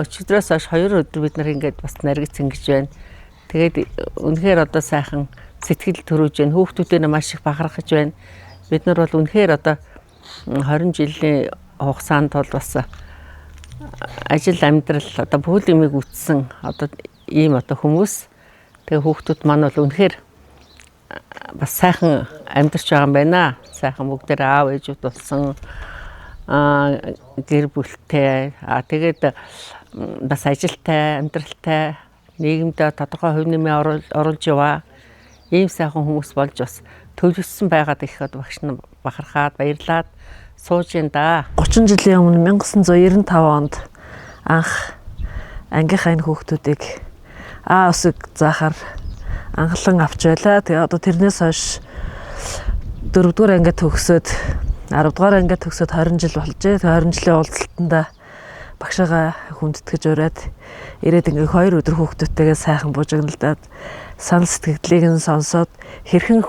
өчигдрөөс хойш 2 өдөр бид нар ингээд бас наргиц ингэж байна. Тэгээд үнэхээр одоо сайхан сэтгэл төрүүлж байна. Хүүхдүүдээ маш их бахархаж байна. бид нар бол үнэхээр одоо 20 жилийн хугацаанд бол бас ажил амьдрал одоо бүх юмыг үтсэн одоо ийм одоо хүмүүс тэгээ хүүхдүүд маань бол үнэхээр бас сайхан амьдарч байгаа юм байна. Сайхан бүгдээр аав ээжүүд болсон гэр бүлтэй тэгээд бас ажилтай амьдралтай нийгэмдээ тодорхой хувь нэмээ оруулж яваа ийм сайхан хүмүүс болж бас төлөвлөсөн байгаад ихэд багш нь бахархаад баярлаад сууж ин да. 30 жилийн өмнө 1995 онд анх ангийнхаа энэ хүүхдүүдийг А усыг заахаар анхлан авч байлаа. Тэгээ одоо тэрнээс хойш 4-р анги төгсөөд 10-р анги төгсөөд 20 жил болжээ. Тэгээ 20 жилийн уулзалтанда багшаага хүндэтгэж ураад ирээд ингээ 2 өдөр хүүхдүүдтэйгээ сайхан бужигналдаад санал сэтгэлдлийг нь сонсоод хэрхэн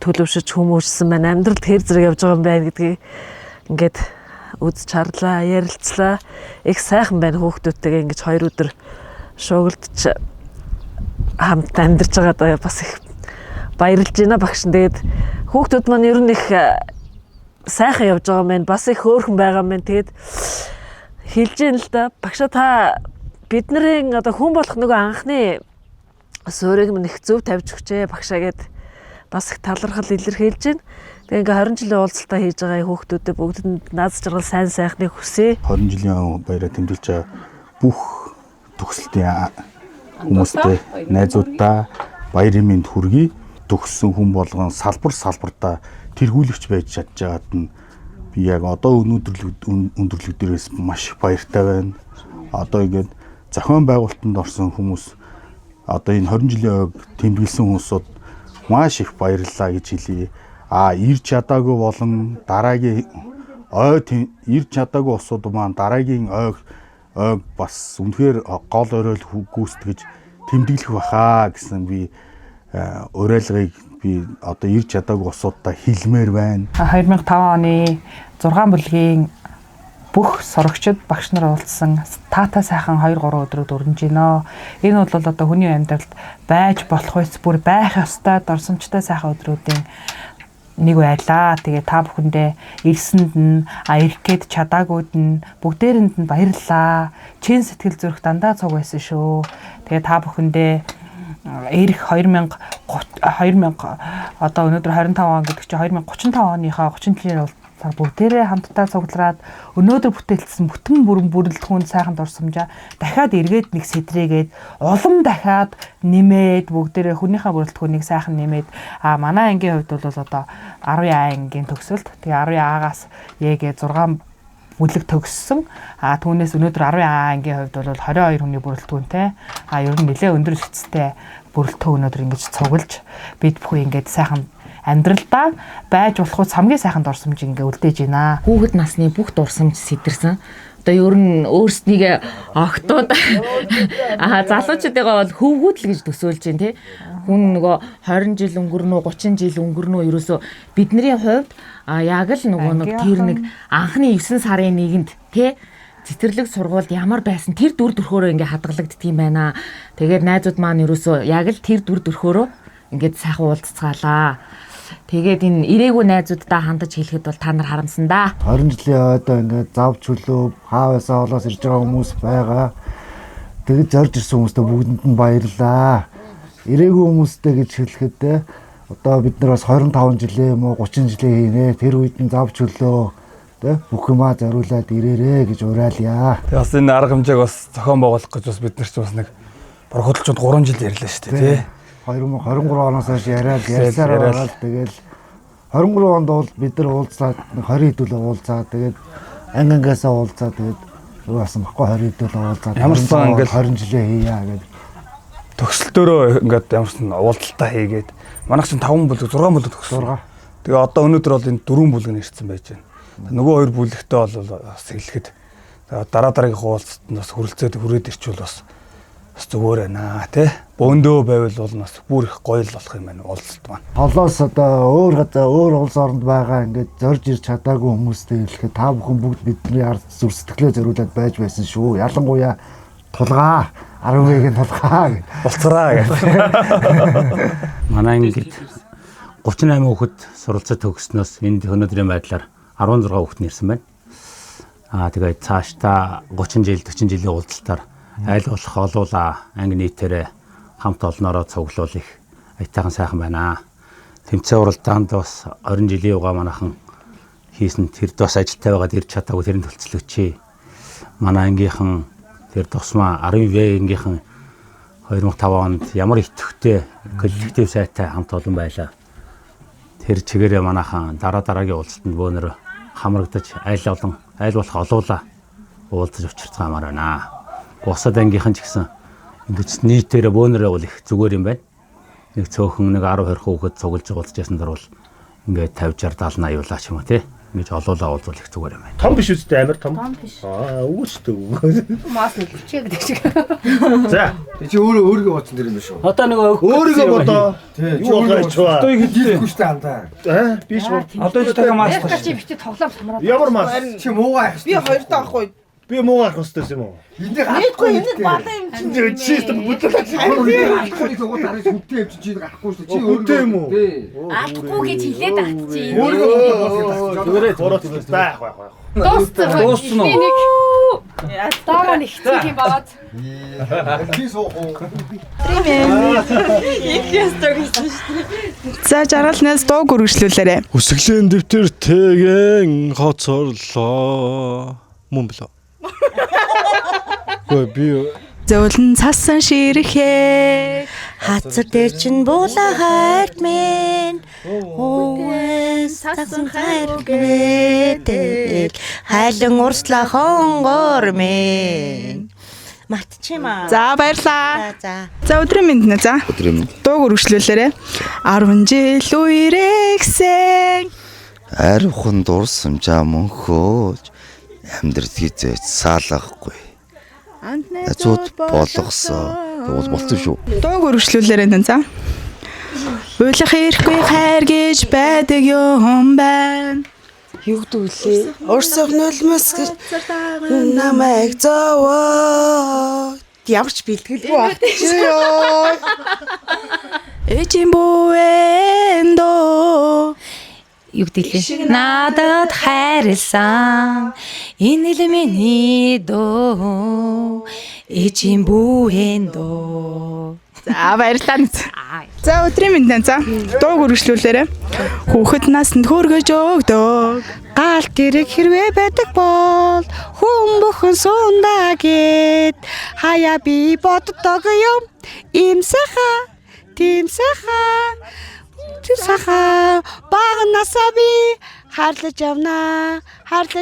төлөвшөж хүмүүжсэн байна, амьдралд хэр зэрэг явж байгаа юм байна гэдгийг ингээд үзэж харлаа, ярилцлаа. Их сайхан байна хүүхдүүдтэйгээ ингээ 2 өдөр шуугилдж хамт амьдарч байгаад бас их баярлж байна багш. Тэгээд хүүхдүүд маань ер нь их сайхан явж байгаа юм байна. Бас их хөөрхөн байгаа юм байна. Тэгээд хэлж яана л да. Багшаа та бидний одоо хүн болох нөгөө анхны суурийг минь их зөв тавьж өгчээ багшаа гэд бас их талархал илэрхийлж байна. Тэгээ ингээ 20 жилийн уулзалтаа хийж байгаа хүүхдүүдэд бүгдэнд наад жаргал сайн сайхныг хүсье. 20 жилийн баяраа тэмдэглэж байгаа бүх төгсөлтийн хүмүүстэй найзуудаа баярын мэнд хүргэе. Төгссөн хүн болгон салбартаа тэргүүлэгч байж чадж байгаад нь би яг одоо өндөрлөг дээрээс маш их баяртай байна. Одоо ингээд зохион байгуулалтанд орсон хүмүүс одоо энэ 20 жилийн тэмдэглэсэн хүмүүсүүд маш их баярлалаа гэж хэлье. Ирж чадаагүй болон дараагийн ирж чадаагүй усууд маань дараагийн бас үнэхээр гол оройл гүйцэтгэж тэмдэглэх бахаа гэсэн би уриалгыг би одоо ирж чадаагүй усуудаа хэлмээр байна. 2005 оны 6 бүлгийн бүх сурагчид багш нар уулзсан таатай сайхан 2-3 өдрөд өрнөж гинөө. Энэ бол одоо хүний амьдралд байж болох үс бүр байх ёстой дурсамжтай сайхан өдрүүдийн нэг байлаа. Тэгээ та бүхэндээ ирсэнд нь ирэх гээд чадаагүйд нь бүгдээрэнд нь баярлалаа. Чин сэтгэл зүрх дандаа цуг байсан шүү. Тэгээ та бүхэндээ ирэх 2000 одоо өнөөдөр 25 он гэдэг чинь 2035 оныхаа 30 жилийн уулзалтаар бүгдээрээ хамтдаа цуглараад өнөөдөр бүтээлсэн бүтэн бүрэн бүрэлдэхүүн сайхан дурсамжаа дахиад эргээд нэг сэтрээгээд улам дахиад нэмээд бүгдээрээ хүнийхээ бүрэлдэхүүнийг сайхан нэмээд манай ангийн хувьд бол одоо 10 ангийн төгсөлт. Тэгээ 10 аагаас яг 6 бүлэг төгссөн. Түүнээс өнөөдөр 10 ангийн хувьд бол 22 хүний бүрэлдэхүүнтэй. Ер нь нэлээ өндөр хэцтэй бүрэлдэхүүн өнөөдөр ингэж цуглаж бид бүхэн ингэж сайхан амьдралдаа байж болох хамгийн сайхан дурсамж ингээ үлдээж байна. Хүүхэд насны бүх дурсамж сэтэрсэн. Одоо ер нь өөрсднийг огтуд залуучуудаа бол хөвгүүдл гэж төсөөлж байна тий. Хүн нөгөө 20 жил өнгөрнө үү 30 жил өнгөрнө үү ерөөсөө бидний хувьд яг л нөгөө нэг тэр нэг анхны 9 сарын 1-нд тий цэцэрлэг сургуульд ямар байсан тэр дүр төрхөөрөө ингээ хадгалагддаг юм байна. Тэгээд найзууд маань ерөөсөө яг л тэр дүр төрхөөрөө ингээд сайхан уулзцаалаа. Тэгээд энэ ирээгүй найзуудтай хандаж хэлэхэд бол та нар харамсан да. 20 жилийн ойдоо ингээд зав чөлөө хааваасаа олоос ирж байгаа хүмүүс байгаа. Тэгээд зорж ирсэн хүмүүстээ бүгдэнд нь баярлалаа. Ирээгүй хүмүүстэй гэж хэлэхэд одоо бид нар бас 25 жилийн юм уу 30 жилийн хийнэ. Тэр үед нь зав чөлөө бүх юмаа зориулаад ирээрээ гэж уриалъя. Тэгээд бас энэ арга хэмжээг бас зохион байгуулах гэж бас бид нар ч бас нэг хөдөлгөөнд 3 жил ярьлаа шүү дээ тий. 2023 оноос хойш ярьсаар байгаа. Тэгэл 23 онд бол бид нар уулзаад 20 хэдүүлээ уулзаад тэгээд ангингасаа уулзаад тэгээд юу басан баггүй 20 хэдүүлээ уулзаад ямарсан ингээл 20 жилээ хийя гэдэг төгсөлтөөрөө ингээд ямарсан уулзалтаа хийгээд манайх чинь 5 бүлэг 6 бүлэг төгссөн. Тэгээ одоо өнөөдөр бол энэ 4 бүлэг нэрчсэн байж байна. Нөгөө 2 бүлэгтэй бол бас хэлэхэд дараагийн уулзалтанд бас хүрээд ирчүүл бас зүгээр байна тий. Бөөндөө байвал бол бас бүр их гоё л болох юм байна уулзалт маань. Холоос одоо өөр улс оронд байгаа ингээд зорж ирч чадаагүй хүмүүстэй хэлэхэд та бүхэн бүгд бидний ард зүр сэтгэлээ зориулаад байж байсан шүү. Ялангуяа тулгаа 10-ыг нь тулгаа гэж. Болцраа гэж. Манай ангид 38 хүүхэд суралцаж төгснөөс энд өнөөдрийн байдлаар 16 хүүхэд нэрсэн байна. Тэгээд цаашдаа 30 жил 40 жилийн уулзалтаар айл болох олуула анги нийтээрээ хамт олноороо цуглуул их аятайхан сайхан байна. Тэмцээн уралдаанд бас 20 жилийн угаа манайхан хийсэн тэр бас ажилтай байгаад ирж чадаагүй тэрийн төлцлөгчээ. Манай ангийнхан тэр тусмаа 10В ангийнхан 2005 онд ямар идэвхтэй коллектив сайтай хамт олон байлаа. Тэр чигээрээ манайхан дараагийн уулзалтанд бөөнөр хамрагдаж айл болох олуула уулзаж учирцгаамаар байна. Бусад ангийнхан ч гэсэн ингэж нийтээрээ бөөнөрөө бол их зүгээр юм байна. Нэг цөөхөн нэг 10 20 хүүхэд цуглаж уулзж ясан дор бол ингээд 50 60 70 80 ч юм уу тий. Ингэж олуулаа уулзвал их зүгээр юм байна. Том биш үстэй амар том. Том биш. Үгүйтэй. Маас нэг бичээ гэдэг шиг. За. Чи өөрийгөө бодсон дэр юм биш үү? Одоо нэг өөрийгөө бодоо. Юу болж чаа. Одоо хийхгүй штэ андаа. Биш бол. Одоо ч тага маас. Чи бичээ тоглоом самраа. Ямар маас? Чи муугаа яах вэ? Би хоёртоо авахгүй. Би муугаа авах хэрэгтэй юм уу? Нийтгүй энэ балан юм чинь. Чи бүтээл Алахгүй нөгөө дараа хүнтэй юм чи гарахгүй шүү. Чи өөртөө юм уу? Алдахгүй гэж хэлээд багт чи. Тэгээрээ бороо тэгээс байх. Дууссан уу? Дараа нэг хэцэг юм баад. Би суух. За жаргалнаас дуу гөргөжлүүлээрэ. Үсгэлийн дэвтэртэйгэн хоцорлоо. Мөн блөө. Би Зөөлөн цасан ширэхээ хацар дээр чин буула хайрт минь өвөө цасан хайргээд хайлан урслаа хонгор минь матчима. За баярлаа. За өдрийн мэнд нэ за. Өдрийн мэнд. Дуу гөргөжлүүлээрэ 10 жил үерэгсэн Ариухан дурсамжаа мөнхөөж амьдрал хизээч саалгахгүй. Зууд болгосон. Тэгвэл болцсон шүү. Дуу гөргөжлүүлээрэ нэ за. Уйлах ирэхгүй хайр гэж байдаг юм байна. Юу гэдүүлээ? Орсох нулмас намайг зовоо. Ямарч бэлтгэлгүй баг. Ёо. Эжин буэндо юу гэдэлээ? Надад хайрлсан энэ л миний дуу эжин бүхэндөө. За баярлалаа. За өдрийн мэнд за. Дуу гөргөжлүүлээрэ. Хүүхэд насанд хүргэж өгдөг. Галт гэрэг хэрвээ байдаг бол хүн бүхэн сундаа гэд хаяа би боддог юм. Им сайхан, тийм сайхан. Саха багнасаа би харлаж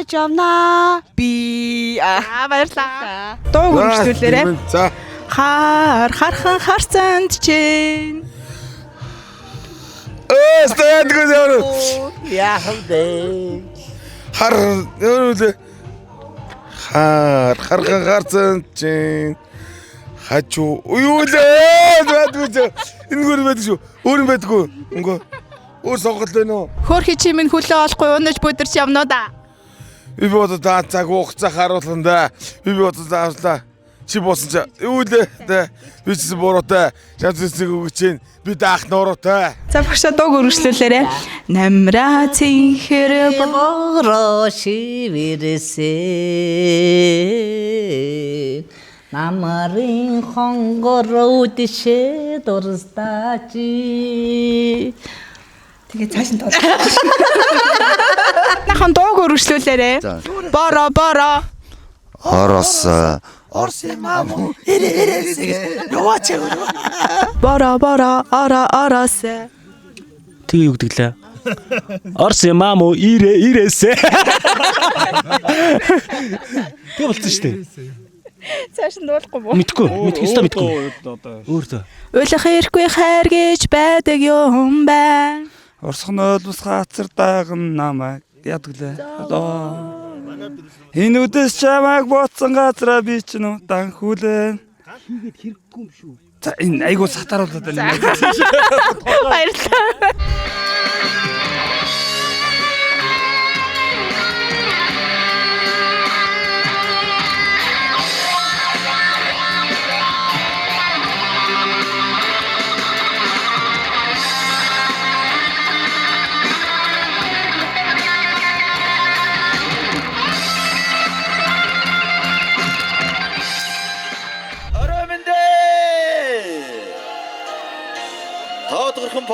явна би баярлаа. Дуу гөргөжлүүлээрэ. За. Хархан харцанд чинь. Стэнд гүзэр. Яахвэ. Хархан харцанд чинь. Хачуу. Юу лээ? Бадгүй. Энэ гүр байдаг шүү. Өөр юм байдгүй. Өнгөө. Өөр сонголт байна уу? Хөөрхи чимэн хүлээ олохгүй унаж бүдэрч явнаа да. Би бодод цаг хугацаа харуулсан да. Би бодод авслаа. Чи боосон ч юу лээ? Би ч буруутай. Шансыг өгч чинь. Би даах нуруутай. За багшаа дуу гөргөжлүүлээрэ. Намра цэнхэр бороо шивэрсэн. Намарын хонгор үдэшээ дурстачи. Тэгээ цааш нь дуу. Нахан дуу гөргөжлүүлээрэ. Боро. Орос маму ирээсээ яваач. Боро орос. Тэгээ юу гэдгэлээ? Орс маму ирээсээ. Тэг болчихсон шүү дээ. Цааш нь дуулахгүй боо. Мэдгүй. Өөртөө. Уйлах ирэхгүй хайр гэж байдаг юм байна. Орсох нойлбос хацар дааган намайг ядглаа. Одоо энэ үдэс чамайг ботсон газраа би ч нутан хүлээн. Хийгээд хэрэггүй юм шүү. За энэ айгуу сатааруулаад байна. Баярлалаа.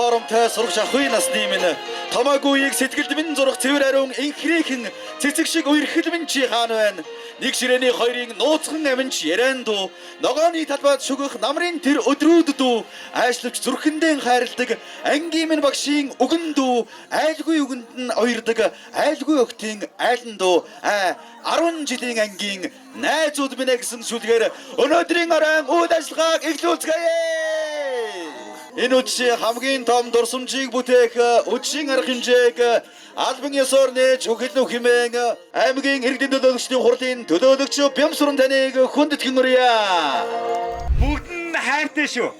хоромтой сурах ахуй насны минь томоогүй сэтгэлд минь зурх цэвэр ариун инхрийхэн цэцэг шиг үерхэл минь чи хаана байна? Нэг ширээний хоёрын нууцхан аминч яриан дуу ногооны талбайд шүгэх намрын тэр өдрүүд дүү айшлавч зүрхэндээ хайрладаг ангийн минь багшийн үгэн дүү айлгүй үгэнд нь уярдаг айлгүй өгтийн айлан дүү 10 жилийн ангийн найзууд минь гэсэн сүлгээр өнөөдрийн оройн үйл ажиллагааг эхлүүлцгээе. Энэ үдшийн хамгийн том дурсамжийг бүтээх үдшийн арга хэмжээг албан ёсоор нээж өгөх хэмээн аймгийн иргэдийн төлөөлөгчдийн хурлын төлөөлөгч Бямсуран таныг хүндэт хэмэрье. Бүгд нь хайртай шүү.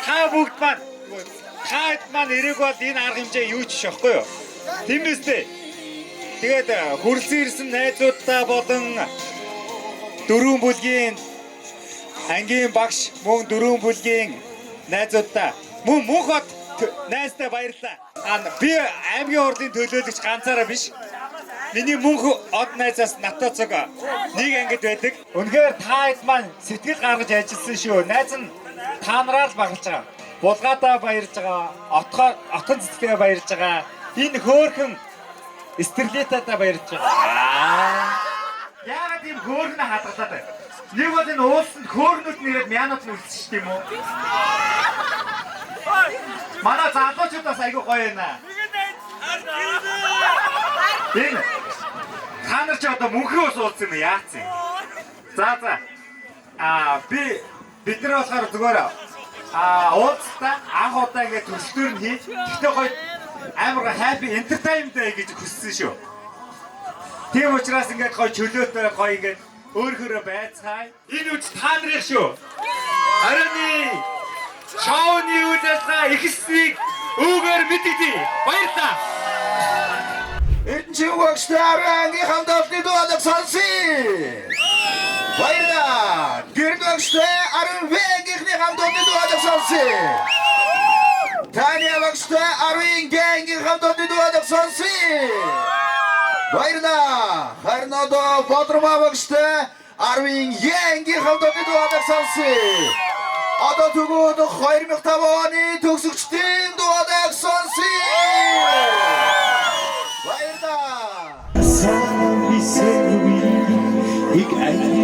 Та бүгд маань эрэг бол энэ арга хэмжээ юу ч шахгүй юу? Тийм биз дээ. Тэгээд хүрэлцэн ирсэн найзуудтай болон дөрвөн бүлгийн ангийн багш мөн дөрвөн бүлгийн найзуудтай мөн мөнхөд найзтай баярлалаа. Би аймгийн хурлын төлөөлөгч ганцаараа биш. Миний мөнх од найзаас Натоцог нэг ангид байдаг. Үнэхээр та хэд маань сэтгэл гаргаж ажилласан шүү. Найз нь та нараа л баглаж байгаа. Булгаадаа баярж байгаа. Отхон цэцгээ баярж байгаа. Энэ хөөрхөн Стерлитадаа баярж байгаа. Яагаад ийм хөөрхөн хадгалаад байна? Нэг бол энэ уулсанд хөөрнүүд нэрэд мянууд үлдсэн шүү дээ юм уу? Манай залуучуудаас айгүй гоё байна. Энэ та нар ч одоо мөнхөө ус уулсан юм яац юм? За. Бид нар болохоор зүгээр уулзтаа анх удаа ингээд төсөлтөр нь хийж гэхдээ гоё амар happy entertainment гэж хүссэн шүү. Тийм учраас ингээд гоё чөлөөтэй гоё ингээд өөрөөрөө байцгаая. Энэ үз та нарын шүү. Харин шоуны үйл ажиллагаа ихснийг өгөр мэдэгдээ. Баярлалаа. Эрдэнэчийн багштай ангийн хамт олонны дуудаг сонсъё. Баярлалаа. Гэрд багштай Арвэнгийнхний хамт олонны дуудаг сонсъё. Таня багштай Арвэнгийн хамт олонны дуудаг сонсъё. Баярлалаа. Харин одоо Бодрмаа багштай Арвэнгийн хамт олонны дуудаг сонсъё. Одоо тэгвэл 2005 оны төгсөгчдийн дуудаг сонсъё. Баярлалаа. Сан бисэви ик айхи.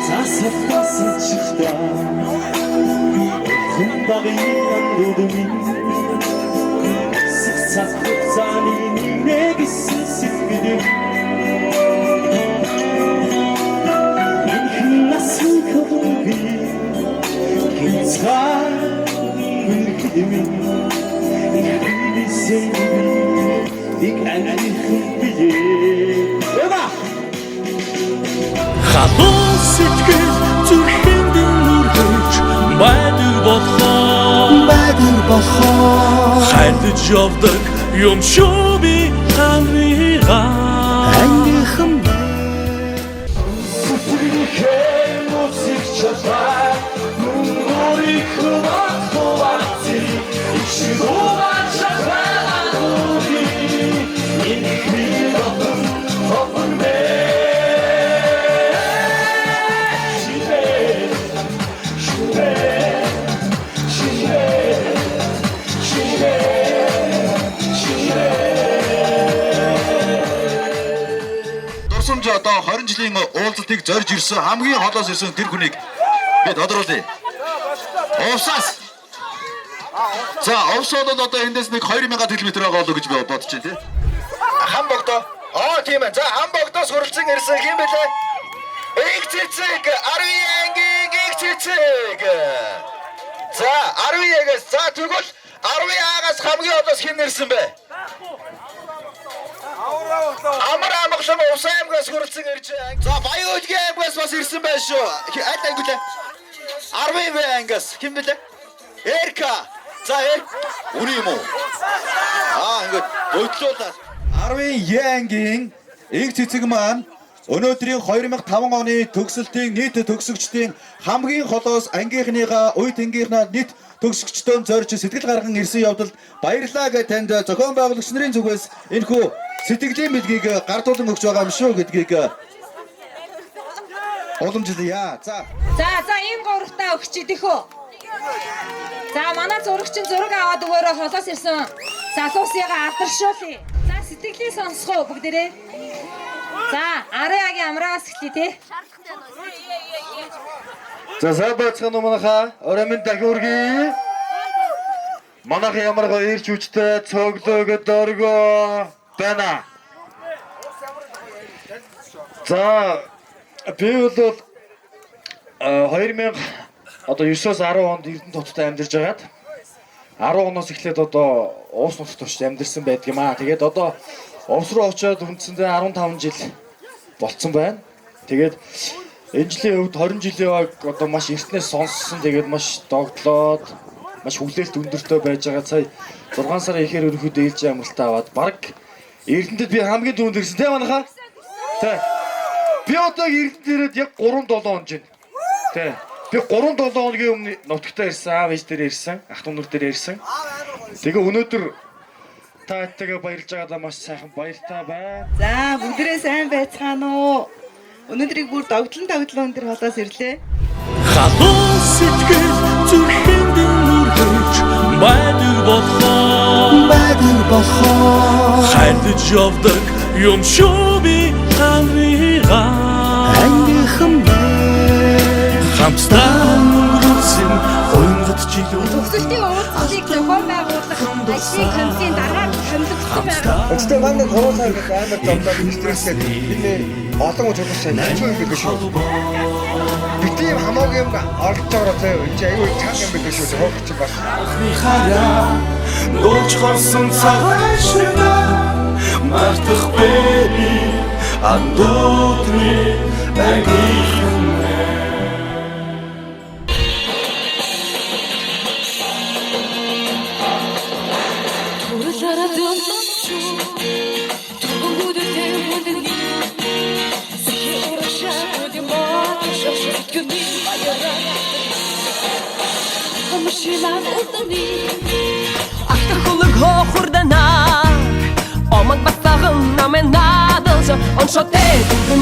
Засахсачта. Хэмбагын дудми. Сахцаны нэгсэн сэтгдэг. Халуун сэтгэл зүрхэнд нүргэж байдаг болохоо хайрлаж явдаг юм шүү би таньгаа ангийнхан одоо 20 жилийн уулзалтыг зорж ирсэн хамгийн холоос ирсэн тэр хүнийг би тодруулъя. Увсаас. За, увсууд бол одоо эндээс нэг 2000 км байгаа болоо гэж би бодож байна тий. Хамбогдоо. Тийм ээ. За, Хамбогдоос хуралцсан ирсэн хэм бэлээ? Игцэцэг, Арвиангийн Игцэцэг. За, Арвиагаас за тэгвэл Арвиагаас хамгийн холоос хэн ирсэн бэ? Амар амгалан Увсан аймгаас хуралцсан ирж. За Баян-Өлгийн аймгаас бас ирсэн байх шүү. Аль ангилаа? 10 ангиас. Хэн бэлээ? Эрка. За үний юм уу? Ингээд бодлуулаад 10 ангийн Иг цэцэг маань өнөөдрийн 2005 оны төгсөлтийн нийт төгсөгчдийн хамгийн холоос ангийнхныгаа үе тэнгийнхнаа нийт төгсөгчдөөн зорж сэтгэл гарган ирсэн явдалд баярлалаа гэж танд зохион байгуулагч нарын зүгээс энэхүү сэтгэлийн бэлгийг гардуулан өгч байгаа юм шүү гэдгийг уламжлая. За За ийм гуравтаа өгч идэх үү? За манай зурагчин зураг аваад өгөөрэй холоос ирсэн залуусыгаа алдаршуулъя. За сэтгэлээ сонсгоо бүгдээрээ. За Ариагийн амраас эхлэе те. За сайн байцгаана уу манайхаа. Оройн дахин үргэе. Манайх ямар гоё ирж үжтэй цоглоогод оргоо байна. За би бол 2009-аас 10 онд Эрдэнэ хотод амьдарч байгаад 10 оноос эхлээд одоо уус нутагт очиж амьдарсан байдаг юм аа. Тэгээд одоо Овс руу очиод үндсэндээ 15 жил болцсон байна. Тэгээд энэ жилийн хувьд 20 жилийн баг одоо маш эртнээс сонссон. Тэгээд маш догтлоод маш хүлээлт өндөртэй байж байгаа. Сая 6 сарын ихээр ерөнхийдөө ээлжийн амралтаа аваад баг Эрдэнэтэд би хамгийн түрүүнд ирсэн тийм манайхаа. Тэ. Би одоо Эрдэнэт ирээд яг 3-7 он жин. Тэ. Би 3-7 хоногийн өмнө нутагтаа ирсэн, аав ээж дээр ирсэн, ах дүү нар дээр ирсэн. Тэгээ өнөөдөр таатайгаа баярлж байгаадаа маш сайхан баяртай байна. За бүгдээ сайн байцгаана уу? Өнөөдрийг бүр догтлон өндөр холоос ирлээ. Халуун сэтгэл зүрхэнд нүргэж байдаг болохоо хайдаж явдаг юм шүү би хамрыгаа ангийнхан хамтдаа өнгөрсөн ойнгод жилүү Төгсөлтийн уулзалтыг зохион байгуулах ажлын комиссийн дараагийн хамтлагсан байна. Өчтөр манай хороолоо ингээд амар зовлоод стресстэй бид олон учруулах сайн хэцүү юм биш шүү. Бид ийм хамаагүй юм олж байгаа заяа энэ аюул чанга юм биш шүү. Хоогч бас. хараа дуулж гарсан цагаан шина мартах бэби андуутны агийнхан Ахтахулаг хохурдана Омаг бастагын намен надалжа Он шоте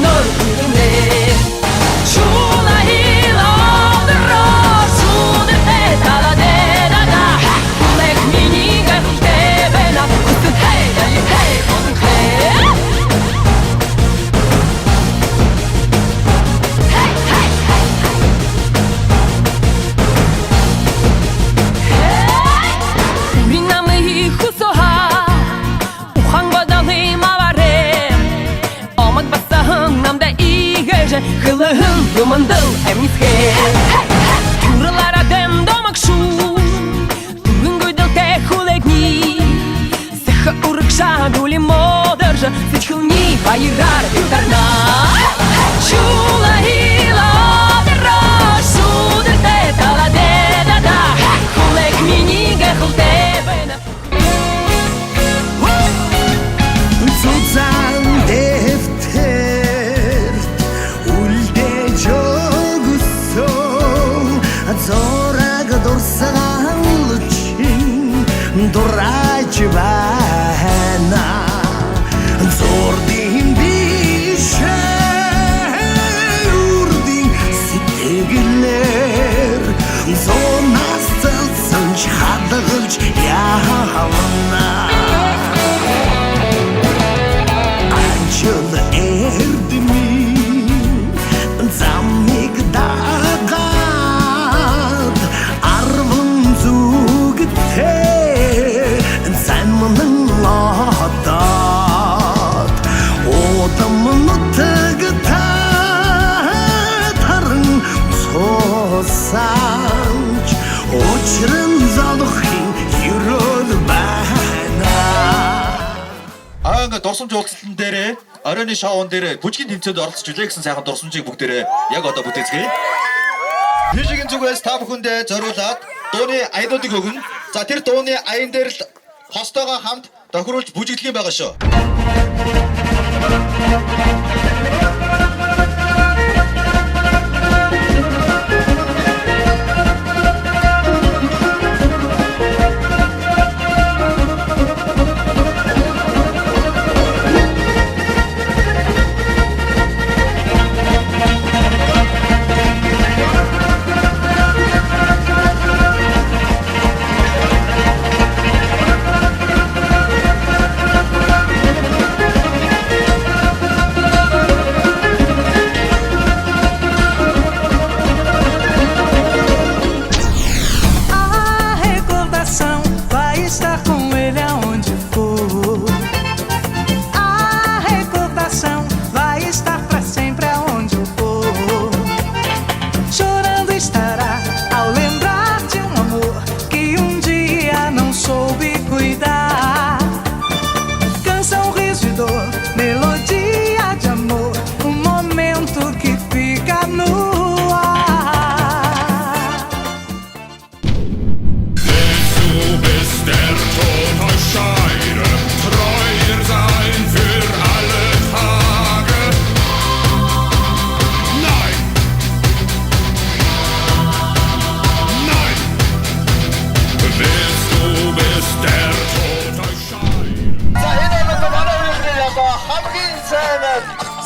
нор күрне Шула хила одро Шуде те таладе дада Лек минига тебена Кустын хей дали хей Кустын хей Хылыгын юмандыл әмниске Күрілара дәм домак шу Түгін көйділ тәк хулегни Сыхы ұрық жадулі модыржы Сычхылни байырар юдарна Шула хила дыра Шудыр тә тала дедада Хулег миниге хыл тебена Цуцан дефтер Зораг дурсаан лучин дураач байна зордин бишэ урдин сэтгэлээр зонаас цэлсэнч хадгалж явна анчил эрдмин замиг дага Санч очрын залхын юрол байна. Ингээд дурсамж уулзалтан дээрээ оройны шоун дээрээ бүжгийн тэмцээнд оролцож үлээ гэсэн сайхан дурсамжийг бүгдээрээ яг одоо бүтээцгээе. Бижигийн зүгээс та бүхэндээ зориулаад дууны аянуудыг өгнө. За тэр дууны аян дээр л хостойгоо хамт тохируулж бүжиглэх юм байгаа шүү.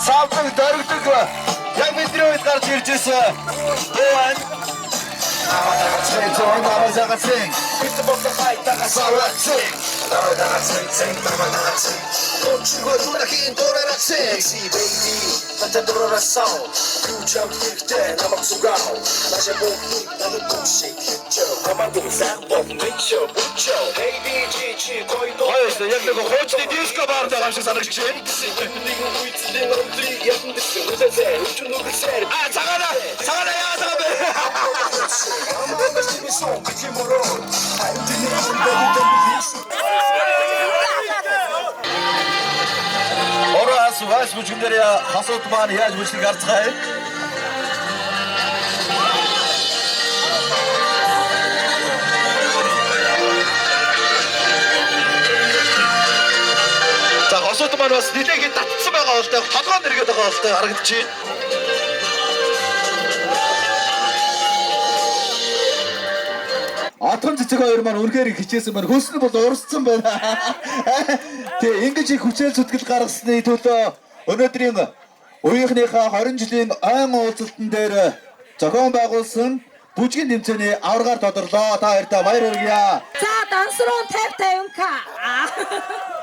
Савдаг дөрөгдөг яг бидний үед гарч ирж ирсэн. Өвөн Цэцэн намазагацэн бит босо хайтага савацэн намазагацэн намазагацэн Очгоо дурахин дурарацэн си бэйби танта дурарасаа кучам тиктэй намаг сугау наша бохи намаг бушик чо намаг сан бох мичо бучо hey DJ чи койдо Хоёрс яг нэг хоочны диско бар дээр амшиг санагч чинь нэг үеийн өндрийг яхан дэсэн үсээ өчнөгсээр цагаана яа цагаана Орос вас бүжгэнээр хасууд маань яаж бүжгийг харцгаая. За хасууд маань бас нэлээдээ татсан байгаа бол толгой нэргээд байгаа бол харагдчихээн. Атган цэцэг хоёр маань үнэхээр хичээсэн байна. Хөлс нь бол урсцсан байна. Тэгээ ингэж их хүчээр зүтгэл гаргасны төлөө өнөөдрийн үеийнхнийхээ 20 жилийн ойн уулзалтан дээр зохион байгуулсан бүжгийн тэмцээний аваргаар тодорлоо. Та хоёртаа баяр хүргье. За дансруу 50 50к.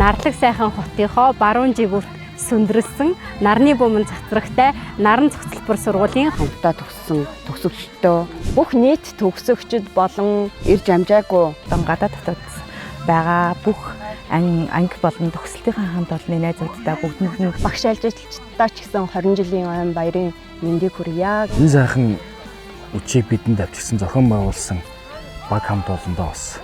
Нарлаг сайхан хотынхоо баруун жигүүрт сүндрэлсэн нарны бөмбөн цацрагтай наран цогцлбор сургуулийн хамтдаа төгссөн төгсөгчдөө бүх нийт төгсөгчд болон ирж амжаагүй гадаад дотоод байгаа бүх анги болон төгсөлтийн хамт олонны найзуудтай бүгдэнд нь багш ажилчдаа ч гэсэн 20 жилийн ойн баярын мэндийг хүргье. Энэ сайхан үчиг бидэнд авчирсан зохион байгуулсан баг хамт олондоо бас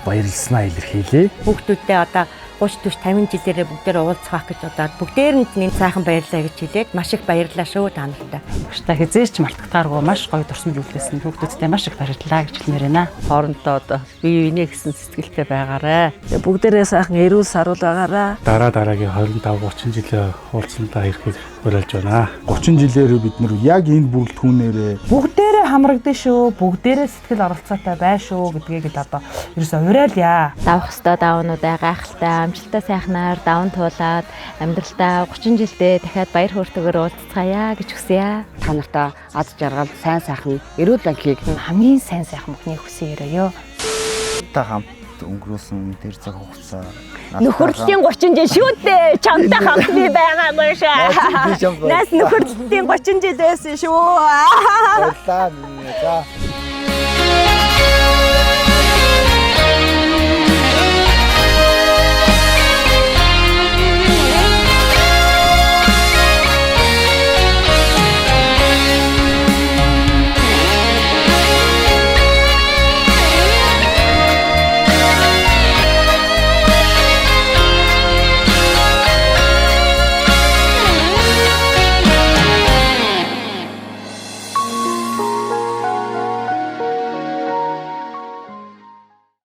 баярлснаа илэрхийлье. Хүүхдүүдтэй одоо 30 40 50 жилээрээ бүгдээрээ уулзах гэж бодоод бүгдээрэнд нэг сайхан баярлалаа гэж хэлээд маш их баярлалаа шүү та нартай. Багштай хизээч мартагдааргүй маш гоё дурсамж үлдээсэн. Хүүхдүүдтэй маш их баярлалаа гэж хэлмээр байна. Хоорондоо одоо бие биенээ гэсэн сэтгэлтэй байгаарэ. Бүгдээрээ сайхан эрүүл саруул байгаараа. Дараагийн 25 30 жилийн уулзсандаа ирэхэд уриалж байна. 30 жилээр бид нар яг энэ бүрэлдэхүүнээрээ бүгдээрээ хамрагдсан шүү. Бүгдээрээ сэтгэл оролцоотой бай шүү гэдгийг л одоо ерөөсөө уриалъя. Давах ёстой давнуудаа гайхалтай амжилттай сайхнаар даван туулаад амьдралдаа 30 жилдээ дахиад баяр хөөртэйгээр уулзцаая гэж хүсье. Та нартай аз жаргал сайн сайхан эрүүл анхийг хамгийн сайн сайхан бүхний хүсье өрөөё. Та хамт өнгөрөөсөн тэр цаг хугацаа Нөхөрлөлийн 30 жил шүү дээ. Чамтай хамт би байгаа маш. Нас нөхөрлөлийн 30 жил байсан шүү. баярлалаа.